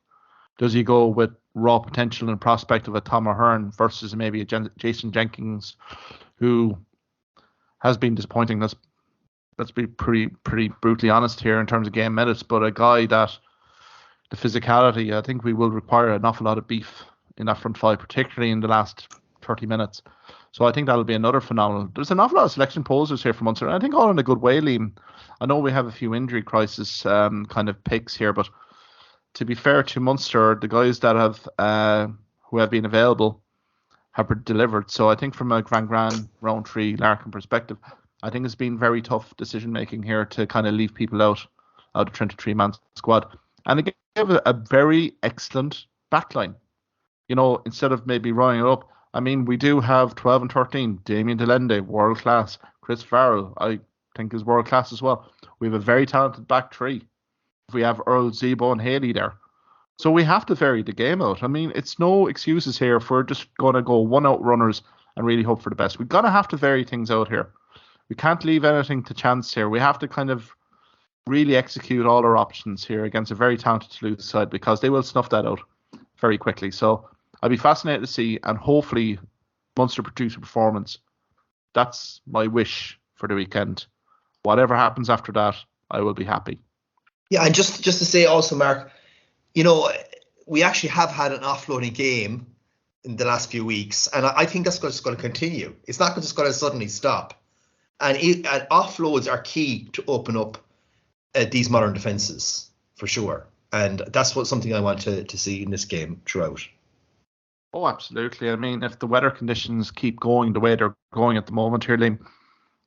Does he go with raw potential and prospect of a Tom Ahern versus maybe a Jason Jenkins, who has been disappointing? Let's be pretty brutally honest here in terms of game minutes, but a guy that the physicality, I think we will require an awful lot of beef in that front five, particularly in the last 30 minutes. So I think that'll be another phenomenal. There's an awful lot of selection posers here for Munster, and I think all in a good way, Liam. I know we have a few injury crisis kind of picks here, but to be fair to Munster, the guys that have who have been available have delivered. So I think from a Grand Roundtree Larkin perspective, I think it's been very tough decision making here to kind of leave people out of 23-man squad. And they gave a very excellent backline. Instead of maybe running it up, I mean, we do have 12 and 13, Damien Delende, world class. Chris Farrell, I think, is world class as well. We have a very talented back three. We have Earl, Zebo, and Haley there. So we have to vary the game out. I mean, it's no excuses here if we're just going to go one-out runners and really hope for the best. We're going to have to vary things out here. We can't leave anything to chance here. We have to kind of really execute all our options here against a very talented Toulouse side, because they will snuff that out very quickly. So I'd be fascinated to see, and hopefully Munster produce a performance. That's my wish for the weekend. Whatever happens after that, I will be happy. Yeah, and just to say also, Mark, we actually have had an offloading game in the last few weeks, and I think that's just going to continue. It's not just going to suddenly stop. And offloads are key to open up these modern defences, for sure. And that's something I want to see in this game throughout. Oh, absolutely. I mean, if the weather conditions keep going the way they're going at the moment here, Liam,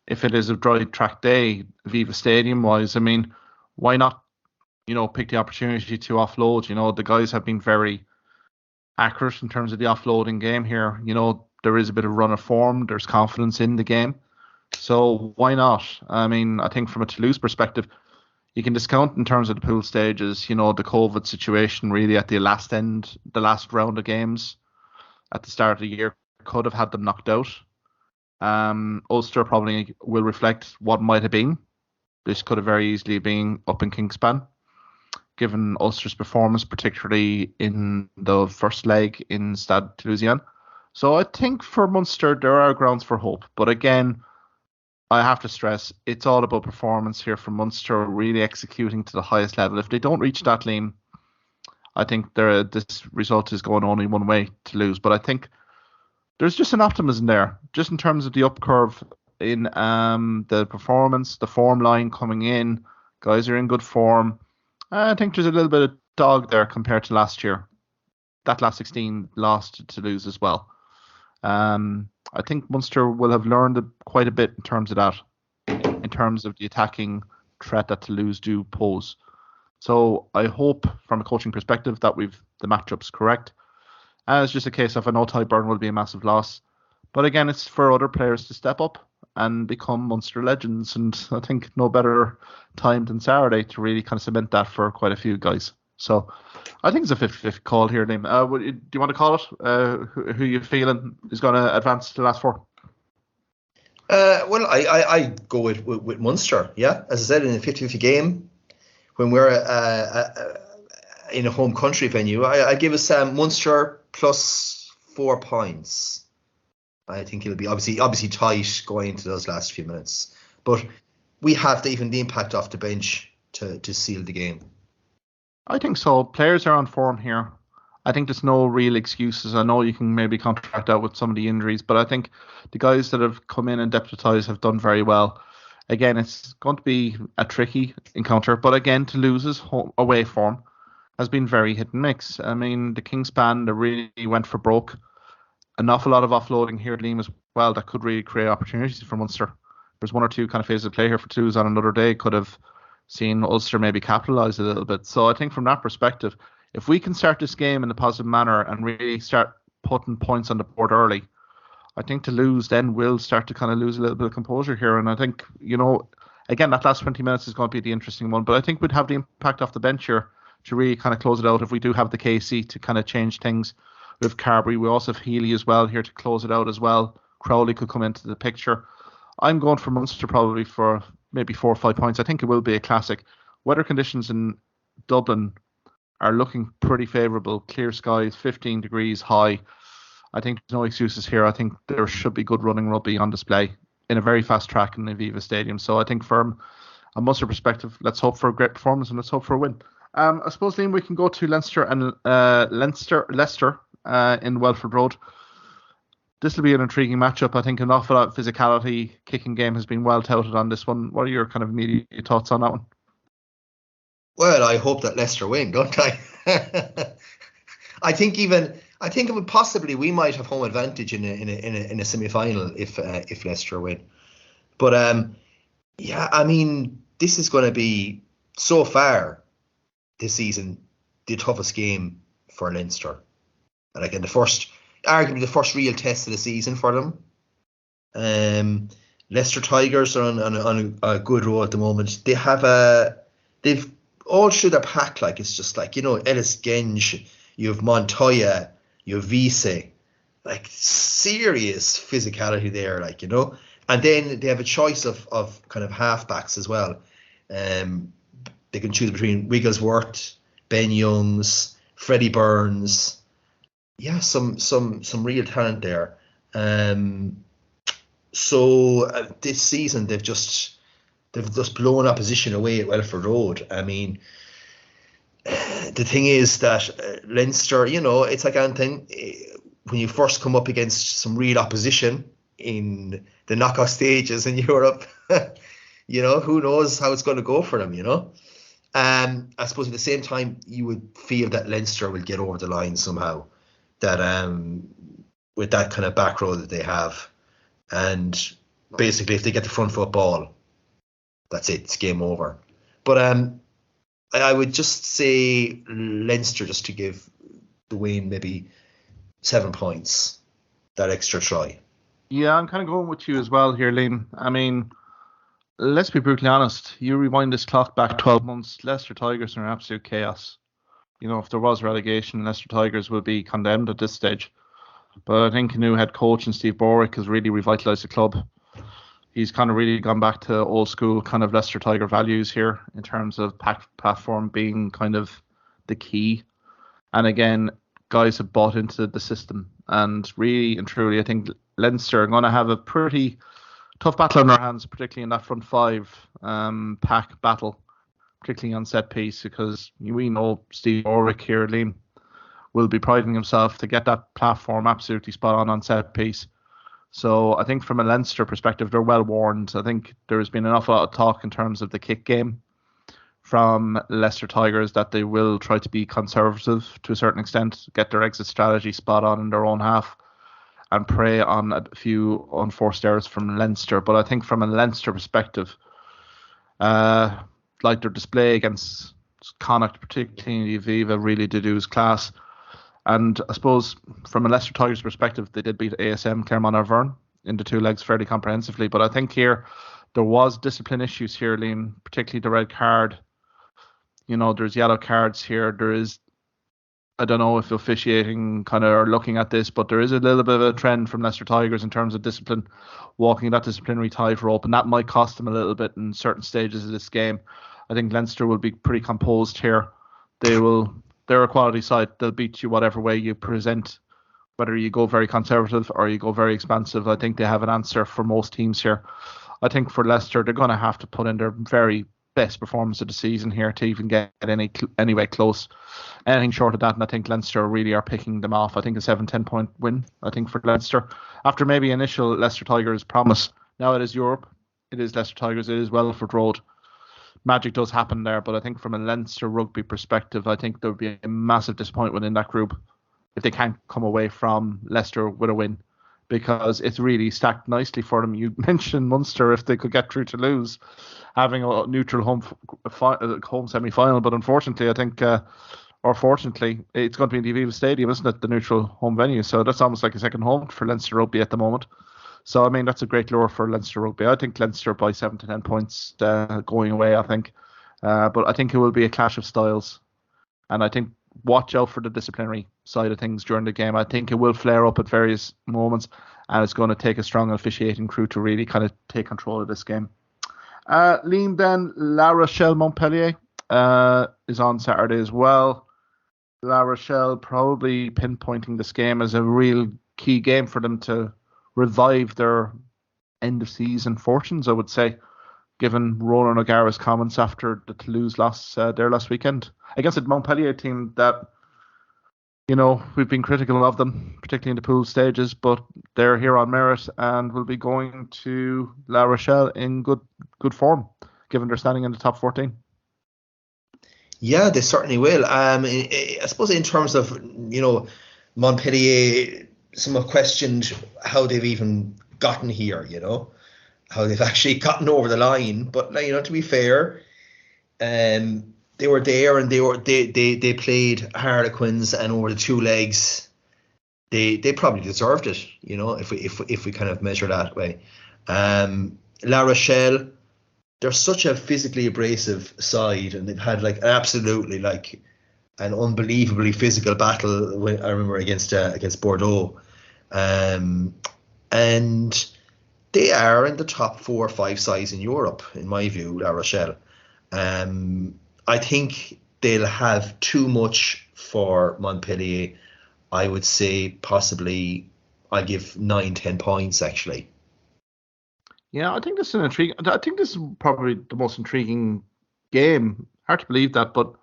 if it is a dry track day, Viva Stadium-wise, I mean, why not, pick the opportunity to offload? The guys have been very accurate in terms of the offloading game here. There is a bit of run of form. There's confidence in the game. So why not? I mean, I think from a Toulouse perspective, you can discount in terms of the pool stages, the COVID situation really at the last round of games at the start of the year could have had them knocked out. Ulster probably will reflect what might have been. This could have very easily been up in Kingspan, given Ulster's performance, particularly in the first leg in Stade Toulousain. So I think for Munster, there are grounds for hope. But again, I have to stress, it's all about performance here for Munster, really executing to the highest level. If they don't reach that, Liam, I think this result is going only one way to lose. But I think there's just an optimism there, just in terms of the up curve in the performance, the form line coming in. Guys are in good form. I think there's a little bit of dog there compared to last year. That last 16 lost to Toulouse as well. I think Munster will have learned quite a bit in terms of that, in terms of the attacking threat that Toulouse do pose. So I hope, from a coaching perspective, that the matchup's correct. It's just a case of, I know Tyburn will be a massive loss, but again, it's for other players to step up and become Munster legends, and I think no better time than Saturday to really kind of cement that for quite a few guys. So I think it's a 50-50 call here, Liam. Do you want to call it? Who you feeling is going to advance to the last four? Well, I go with Munster, yeah. As I said, in a 50-50 game, when we're in a home country venue, I give us Munster plus 4 points. I think it'll be obviously tight going into those last few minutes. But we have even the impact off the bench to seal the game. I think so. Players are on form here. I think there's no real excuses. I know you can maybe contract out with some of the injuries, but I think the guys that have come in and deputized have done very well. Again, it's going to be a tricky encounter, but again, Toulouse's away form has been very hit and miss. I mean, the Kingspan, they really went for broke. An awful lot of offloading here at Leamy as well that could really create opportunities for Munster. There's one or two kind of phases of play here for Toulouse on another day could have seen Ulster maybe capitalise a little bit. So I think from that perspective, if we can start this game in a positive manner and really start putting points on the board early, I think Toulouse then will start to kind of lose a little bit of composure here. And I think, again, that last 20 minutes is going to be the interesting one. But I think we'd have the impact off the bench here to really kind of close it out if we do have the KC to kind of change things with Carberry. We also have Healy as well here to close it out as well. Crowley could come into the picture. I'm going for Munster probably for maybe 4 or 5 points. I think it will be a classic. Weather conditions in Dublin are looking pretty favourable. Clear skies, 15 degrees high. I think there's no excuses here. I think there should be good running rugby on display in a very fast track in the Aviva Stadium. So I think from a Munster perspective, let's hope for a great performance and let's hope for a win. I suppose, Liam, we can go to Leinster and Leicester in Welford Road. This will be an intriguing matchup. I think an awful lot of physicality. Kicking game has been well touted on this one. What are your kind of immediate thoughts on that one? Well, I hope that Leicester win, don't I? I think it would possibly we might have home advantage in a semi-final if Leicester win. But yeah, I mean, this is going to be so far this season the toughest game for Leinster. And again, arguably the first real test of the season for them. Leicester Tigers are on a good roll at the moment. They've all through their pack, like it's just like, Ellis Genge, you have Montoya, you have Vise, like serious physicality there, and then they have a choice of kind of halfbacks as well. They can choose between Wigglesworth, Ben Youngs, Freddie Burns. Yeah, some real talent there. So this season they've just blown opposition away at Welford Road. I mean, the thing is that Leinster, it's like anything. When you first come up against some real opposition in the knockout stages in Europe, who knows how it's going to go for them, I suppose at the same time, you would feel that Leinster will get over the line somehow. That with that kind of back row that they have, and basically if they get the front foot ball, that's it. It's game over. But I would just say Leinster just to give the win maybe 7 points. That extra try. Yeah, I'm kind of going with you as well here, Liam. I mean, let's be brutally honest. You rewind this clock back 12 months, Leicester Tigers are in absolute chaos. If there was relegation, Leicester Tigers would be condemned at this stage. But I think a new head coach in Steve Borwick has really revitalised the club. He's kind of really gone back to old school kind of Leicester Tiger values here in terms of platform being kind of the key. And again, guys have bought into the system. And really and truly, I think Leinster are going to have a pretty tough battle on their hands, particularly in that front five pack battle, particularly on set piece, because we know Steve Borwick here, Liam, will be priding himself to get that platform absolutely spot on set piece. So I think from a Leinster perspective, they're well warned. I think there's been an awful lot of talk in terms of the kick game from Leicester Tigers that they will try to be conservative to a certain extent, get their exit strategy spot on in their own half and prey on a few unforced errors from Leinster. But I think from a Leinster perspective, like their display against Connacht, particularly in the Aviva, really did use class. And I suppose from a Leicester Tigers perspective, they did beat ASM Clermont-Auvergne in the two legs fairly comprehensively. But I think here there was discipline issues here, Liam, particularly the red card. There's yellow cards here. There is, I don't know if officiating kind of are looking at this, but there is a little bit of a trend from Leicester Tigers in terms of discipline, walking that disciplinary tightrope, and that might cost them a little bit in certain stages of this game. I think Leinster will be pretty composed here. They're a quality side. They'll beat you whatever way you present, whether you go very conservative or you go very expansive. I think they have an answer for most teams here. I think for Leicester, they're going to have to put in their very best performance of the season here to even get anyway close. Anything short of that, and I think Leinster really are picking them off. I think a 7-10 point win, I think, for Leinster. After maybe initial Leicester Tigers promise. Now it is Europe. It is Leicester Tigers. It is Welford Road. Magic does happen there, but I think from a Leinster rugby perspective, I think there would be a massive disappointment in that group if they can't come away from Leicester with a win, because it's really stacked nicely for them. You mentioned Munster, if they could get through to lose, having a neutral home semi-final, but unfortunately, I think, or fortunately, it's going to be in the Aviva Stadium, isn't it, the neutral home venue? So that's almost like a second home for Leinster rugby at the moment. So, I mean, that's a great lure for Leinster rugby. I think Leinster by 7 to 10 points going away, I think. But I think it will be a clash of styles. And I think watch out for the disciplinary side of things during the game. I think it will flare up at various moments. And it's going to take a strong officiating crew to really kind of take control of this game. Liam, then, La Rochelle Montpellier is on Saturday as well. La Rochelle probably pinpointing this game as a real key game for them to revive their end of season fortunes, I would say, given Roland O'Gara's comments after the Toulouse loss there last weekend against a Montpellier team that, you know, we've been critical of them, particularly in the pool stages, but they're here on merit and will be going to La Rochelle in good form, given they're standing in the top 14. Yeah, they certainly will. I suppose in terms of, you know, Montpellier, some have questioned how they've even gotten here, you know, how they've actually gotten over the line. But, you know, to be fair, they were there and they played Harlequins, and over the two legs, they probably deserved it, you know, if we kind of measure that way. La Rochelle, they're such a physically abrasive side, and they've had like absolutely like an unbelievably physical battle. I remember against Bordeaux. And they are in the top 4 or 5 sides in Europe, in my view, La Rochelle. I think they'll have too much for Montpellier. I would say possibly I give 9-10 points, actually. Yeah, I think this is an intriguing. I think this is probably the most intriguing game. Hard to believe that, but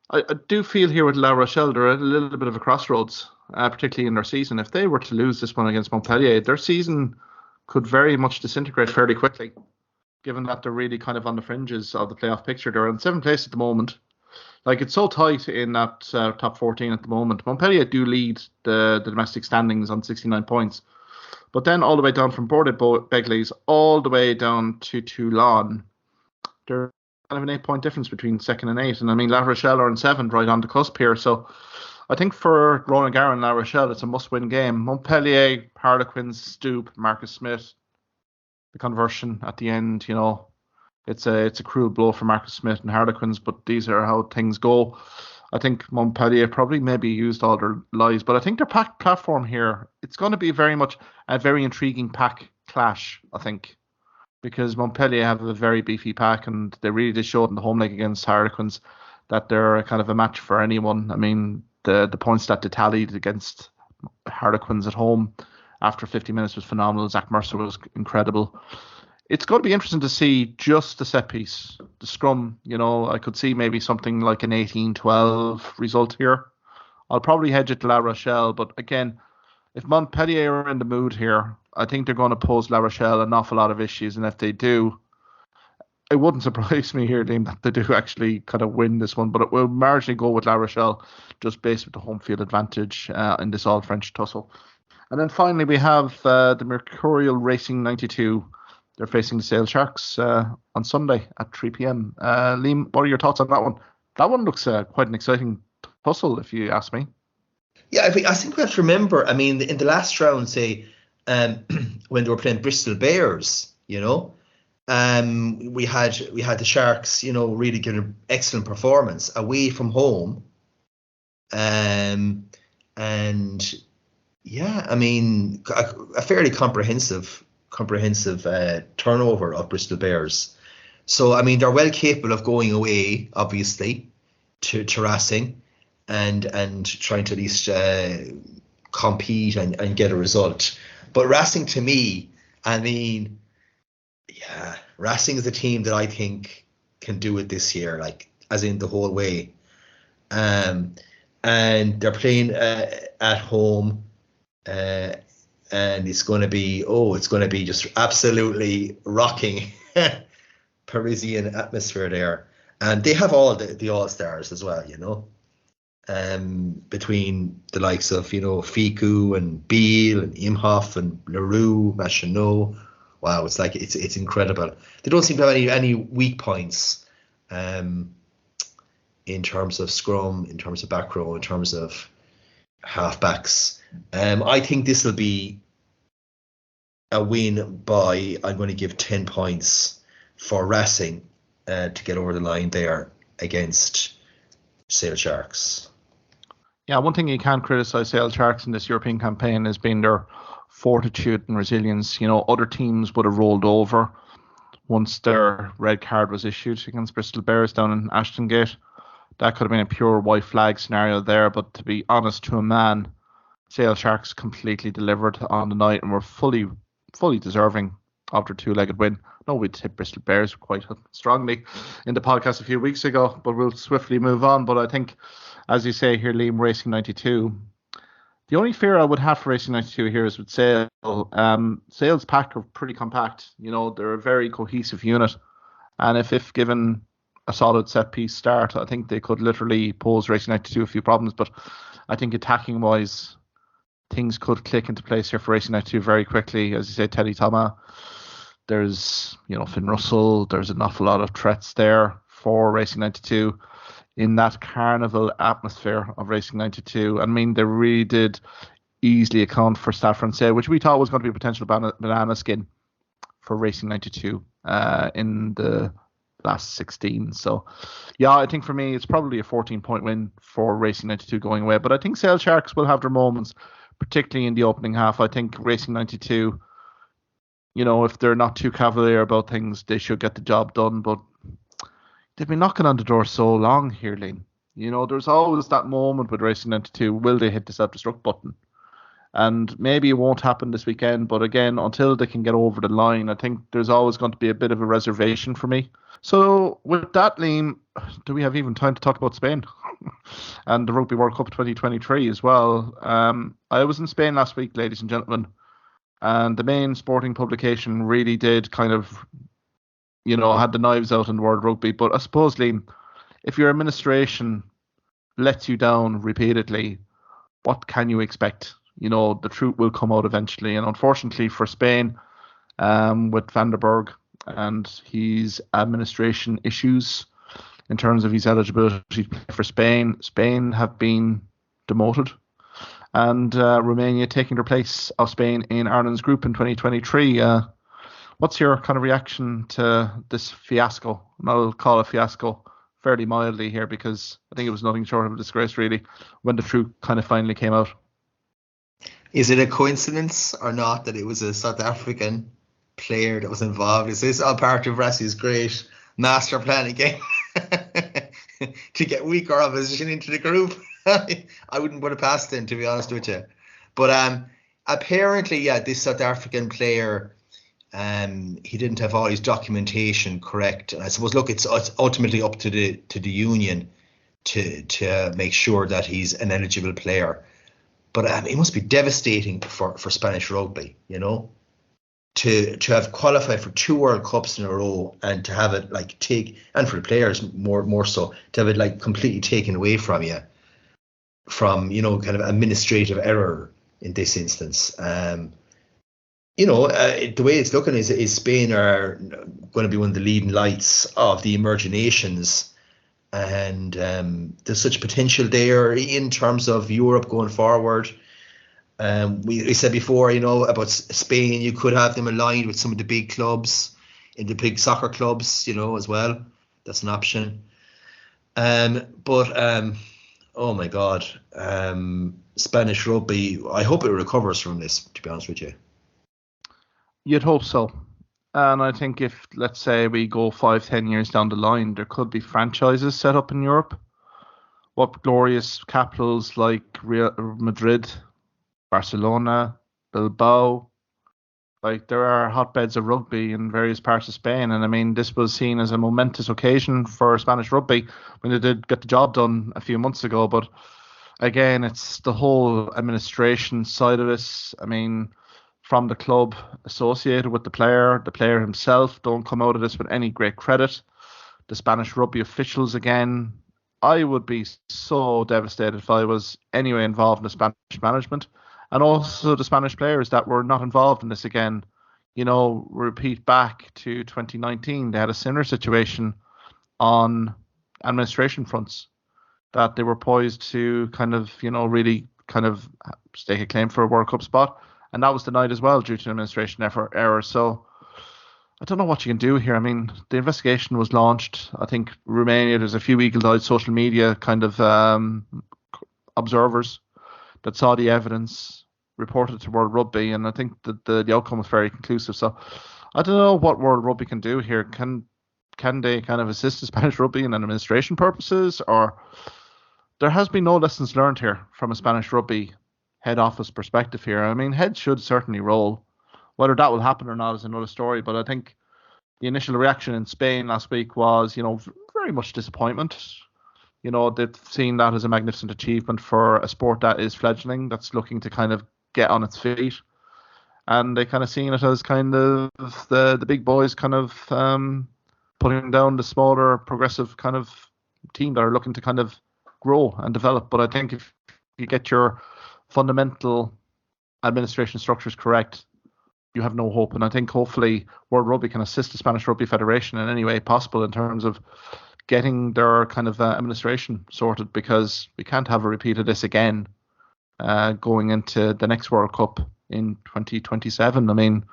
I do feel here with La Rochelle, they're at a little bit of a crossroads. Particularly in their season. If they were to lose this one against Montpellier, their season could very much disintegrate fairly quickly, given that they're really kind of on the fringes of the playoff picture. They're in 7th place at the moment. Like, it's so tight in that top 14 at the moment. Montpellier do lead the domestic standings on 69 points. But then all the way down from Bordeaux-Begley's all the way down to Toulon, there's kind of an 8-point difference between 2nd and 8th. And I mean, La Rochelle are in 7th, right on the cusp here. So I think for Roland Garros and La Rochelle, it's a must-win game. Montpellier, Harlequins, Stoop, Marcus Smith, the conversion at the end, you know, it's a cruel blow for Marcus Smith and Harlequins, but these are how things go. I think Montpellier probably maybe used all their lives, but I think their pack platform here, it's going to be very much a very intriguing pack clash, I think, because Montpellier have a very beefy pack, and they really did show it in the home leg against Harlequins that they're kind of a match for anyone. I mean, the points that they tallied against Harlequins at home after 50 minutes was phenomenal. Zach Mercer was incredible. It's going to be interesting to see just the set piece, the scrum. You know, I could see maybe something like an 18-12 result here. I'll probably hedge it to La Rochelle, but again, if Montpellier are in the mood here, I think they're going to pose La Rochelle an awful lot of issues, and if they do, it wouldn't surprise me here, Liam, that they do actually kind of win this one, but it will marginally go with La Rochelle, just based with the home field advantage in this all-French tussle. And then finally, we have the Mercurial Racing 92. They're facing the Sale Sharks on Sunday at 3 p.m. Liam, what are your thoughts on that one? That one looks quite an exciting tussle, if you ask me. Yeah, I think we have to remember, I mean, in the last round, say, when they were playing Bristol Bears, you know, we had the Sharks, you know, really giving an excellent performance away from home. And yeah, I mean, a fairly comprehensive turnover of Bristol Bears. So, I mean, they're well capable of going away, obviously, to Racing and trying to at least compete and get a result. But Racing, to me, I mean, yeah, Racing is a team that I think can do it this year, like as in the whole way. And they're playing at home, and it's going to be just absolutely rocking Parisian atmosphere there. And they have all the all-stars as well, between the likes of, Fiku and Beale and Imhoff and Leroux, Machinot. Wow, it's incredible. They don't seem to have any weak points in terms of scrum, in terms of back row, in terms of halfbacks. I think this will be a win by, I'm going to give 10 points for Racing to get over the line there against Sale Sharks. Yeah, one thing you can't criticise Sale Sharks in this European campaign has been their fortitude and resilience. Other teams would have rolled over once their red card was issued against Bristol Bears down in Ashton Gate. That could have been a pure white flag scenario there, but to be honest to a man, Sale Sharks completely delivered on the night and were fully deserving of their two-legged win. No, we tipped Bristol Bears quite strongly in the podcast a few weeks ago, but we'll swiftly move on. But I think, as you say here, Liam, Racing 92, the only fear I would have for Racing 92 here is with Sale. Sale's pack are pretty compact. They're a very cohesive unit. And if given a solid set-piece start, I think they could literally pose Racing 92 a few problems. But I think attacking-wise, things could click into place here for Racing 92 very quickly. As you say, Teddy Thomas, there's Finn Russell, there's an awful lot of threats there for Racing 92 in that carnival atmosphere of Racing 92. I mean, they really did easily account for Saffron Sale, which we thought was going to be a potential banana skin for Racing 92 in the last 16. So, yeah, I think for me, it's probably a 14-point win for Racing 92 going away. But I think Sale Sharks will have their moments, particularly in the opening half. I think Racing 92, if they're not too cavalier about things, they should get the job done. But they've been knocking on the door so long here, Liam. There's always that moment with Racing 92, will they hit the self-destruct button? And maybe it won't happen this weekend, but again, until they can get over the line, I think there's always going to be a bit of a reservation for me. So with that, Liam, do we have even time to talk about Spain and the Rugby World Cup 2023 as well? I was in Spain last week, ladies and gentlemen, and the main sporting publication really did kind of, had the knives out in World Rugby. But I suppose, Liam, if your administration lets you down repeatedly, what can you expect? The truth will come out eventually. And unfortunately for Spain, with Van der Berg and his administration issues in terms of his eligibility to play for Spain, Spain have been demoted. And Romania taking their place of Spain in Ireland's group in 2023. What's your kind of reaction to this fiasco? And I'll call it fiasco fairly mildly here, because I think it was nothing short of a disgrace, really, when the truth kind of finally came out. Is it a coincidence or not that it was a South African player that was involved? Is this all part of Rassie's great master plan again to get weaker opposition into the group? I wouldn't put it past him, to be honest with you. But apparently, yeah, this South African player, he didn't have all his documentation correct. And I suppose, look, it's ultimately up to the union to make sure that he's an eligible player. But it must be devastating for Spanish rugby, to have qualified for 2 World Cups in a row and to have it and for the players more so, to have it completely taken away from you, from kind of administrative error in this instance. The way it's looking is Spain are going to be one of the leading lights of the emerging nations. And there's such potential there in terms of Europe going forward. We said before, about Spain, you could have them aligned with some of the big clubs, in the big soccer clubs, as well. That's an option. But oh my God, Spanish rugby, I hope it recovers from this, to be honest with you. You'd hope so. And I think if, let's say, we go 5-10 years down the line, there could be franchises set up in Europe. What glorious capitals like Real Madrid, Barcelona, Bilbao, Like, there are hotbeds of rugby in various parts of Spain, and I mean, this was seen as a momentous occasion for Spanish rugby when they did get the job done a few months ago. But again, it's the whole administration side of this. I mean, from the club associated with the player himself don't come out of this with any great credit. The Spanish rugby officials again. I would be so devastated if I was anyway involved in the Spanish management, and also the Spanish players that were not involved in this again. You know, repeat back to 2019, they had a similar situation on administration fronts, that they were poised to kind of, really kind of stake a claim for a World Cup spot, and that was denied as well due to an administration error. So I don't know what you can do here. I mean, the investigation was launched. I think Romania, there's a few eagle-eyed social media kind of observers that saw the evidence, reported to World Rugby, and I think that the outcome was very conclusive. So I don't know what World Rugby can do here. Can they kind of assist the Spanish rugby in administration purposes, or there has been no lessons learned here from a Spanish rugby head office perspective here? I mean, heads should certainly roll. Whether that will happen or not is another story, but I think the initial reaction in Spain last week was, very much disappointment. They've seen that as a magnificent achievement for a sport that is fledgling, that's looking to kind of get on its feet. And they kind of seen it as kind of the big boys kind of putting down the smaller progressive kind of team that are looking to kind of grow and develop. But I think if you get your fundamental administration structures correct, you have no hope. And I think hopefully World Rugby can assist the Spanish Rugby Federation in any way possible in terms of getting their kind of administration sorted, because we can't have a repeat of this again going into the next World Cup in 2027. I mean,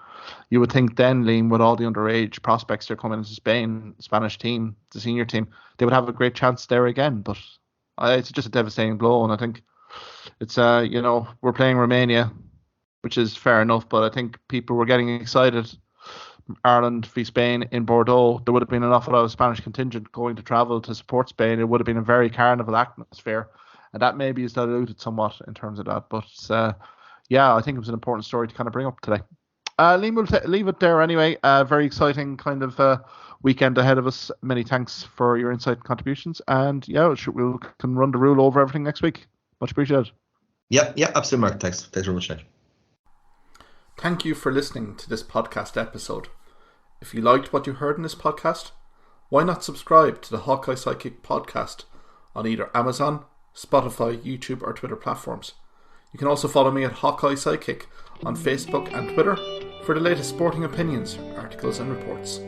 you would think then, Liam, with all the underage prospects that are coming into Spain, Spanish team, the senior team, they would have a great chance there again. But it's just a devastating blow, and I think it's we're playing Romania, which is fair enough, but I think people were getting excited. Ireland v Spain in Bordeaux, there would have been an awful lot of Spanish contingent going to travel to support Spain. It would have been a very carnival atmosphere, and that maybe is diluted somewhat in terms of that. But I think it was an important story to kind of bring up today. Liam, we'll leave it there anyway. Very exciting kind of weekend ahead of us. Many thanks for your insight and contributions, and we can run the rule over everything next week. Much appreciated. Yeah, absolutely, Mark. Thanks very much, Nick. Thank you for listening to this podcast episode. If you liked what you heard in this podcast, why not subscribe to the Hawkeye Sidekick podcast on either Amazon, Spotify, YouTube or Twitter platforms. You can also follow me at Hawkeye Sidekick on Facebook and Twitter for the latest sporting opinions, articles and reports.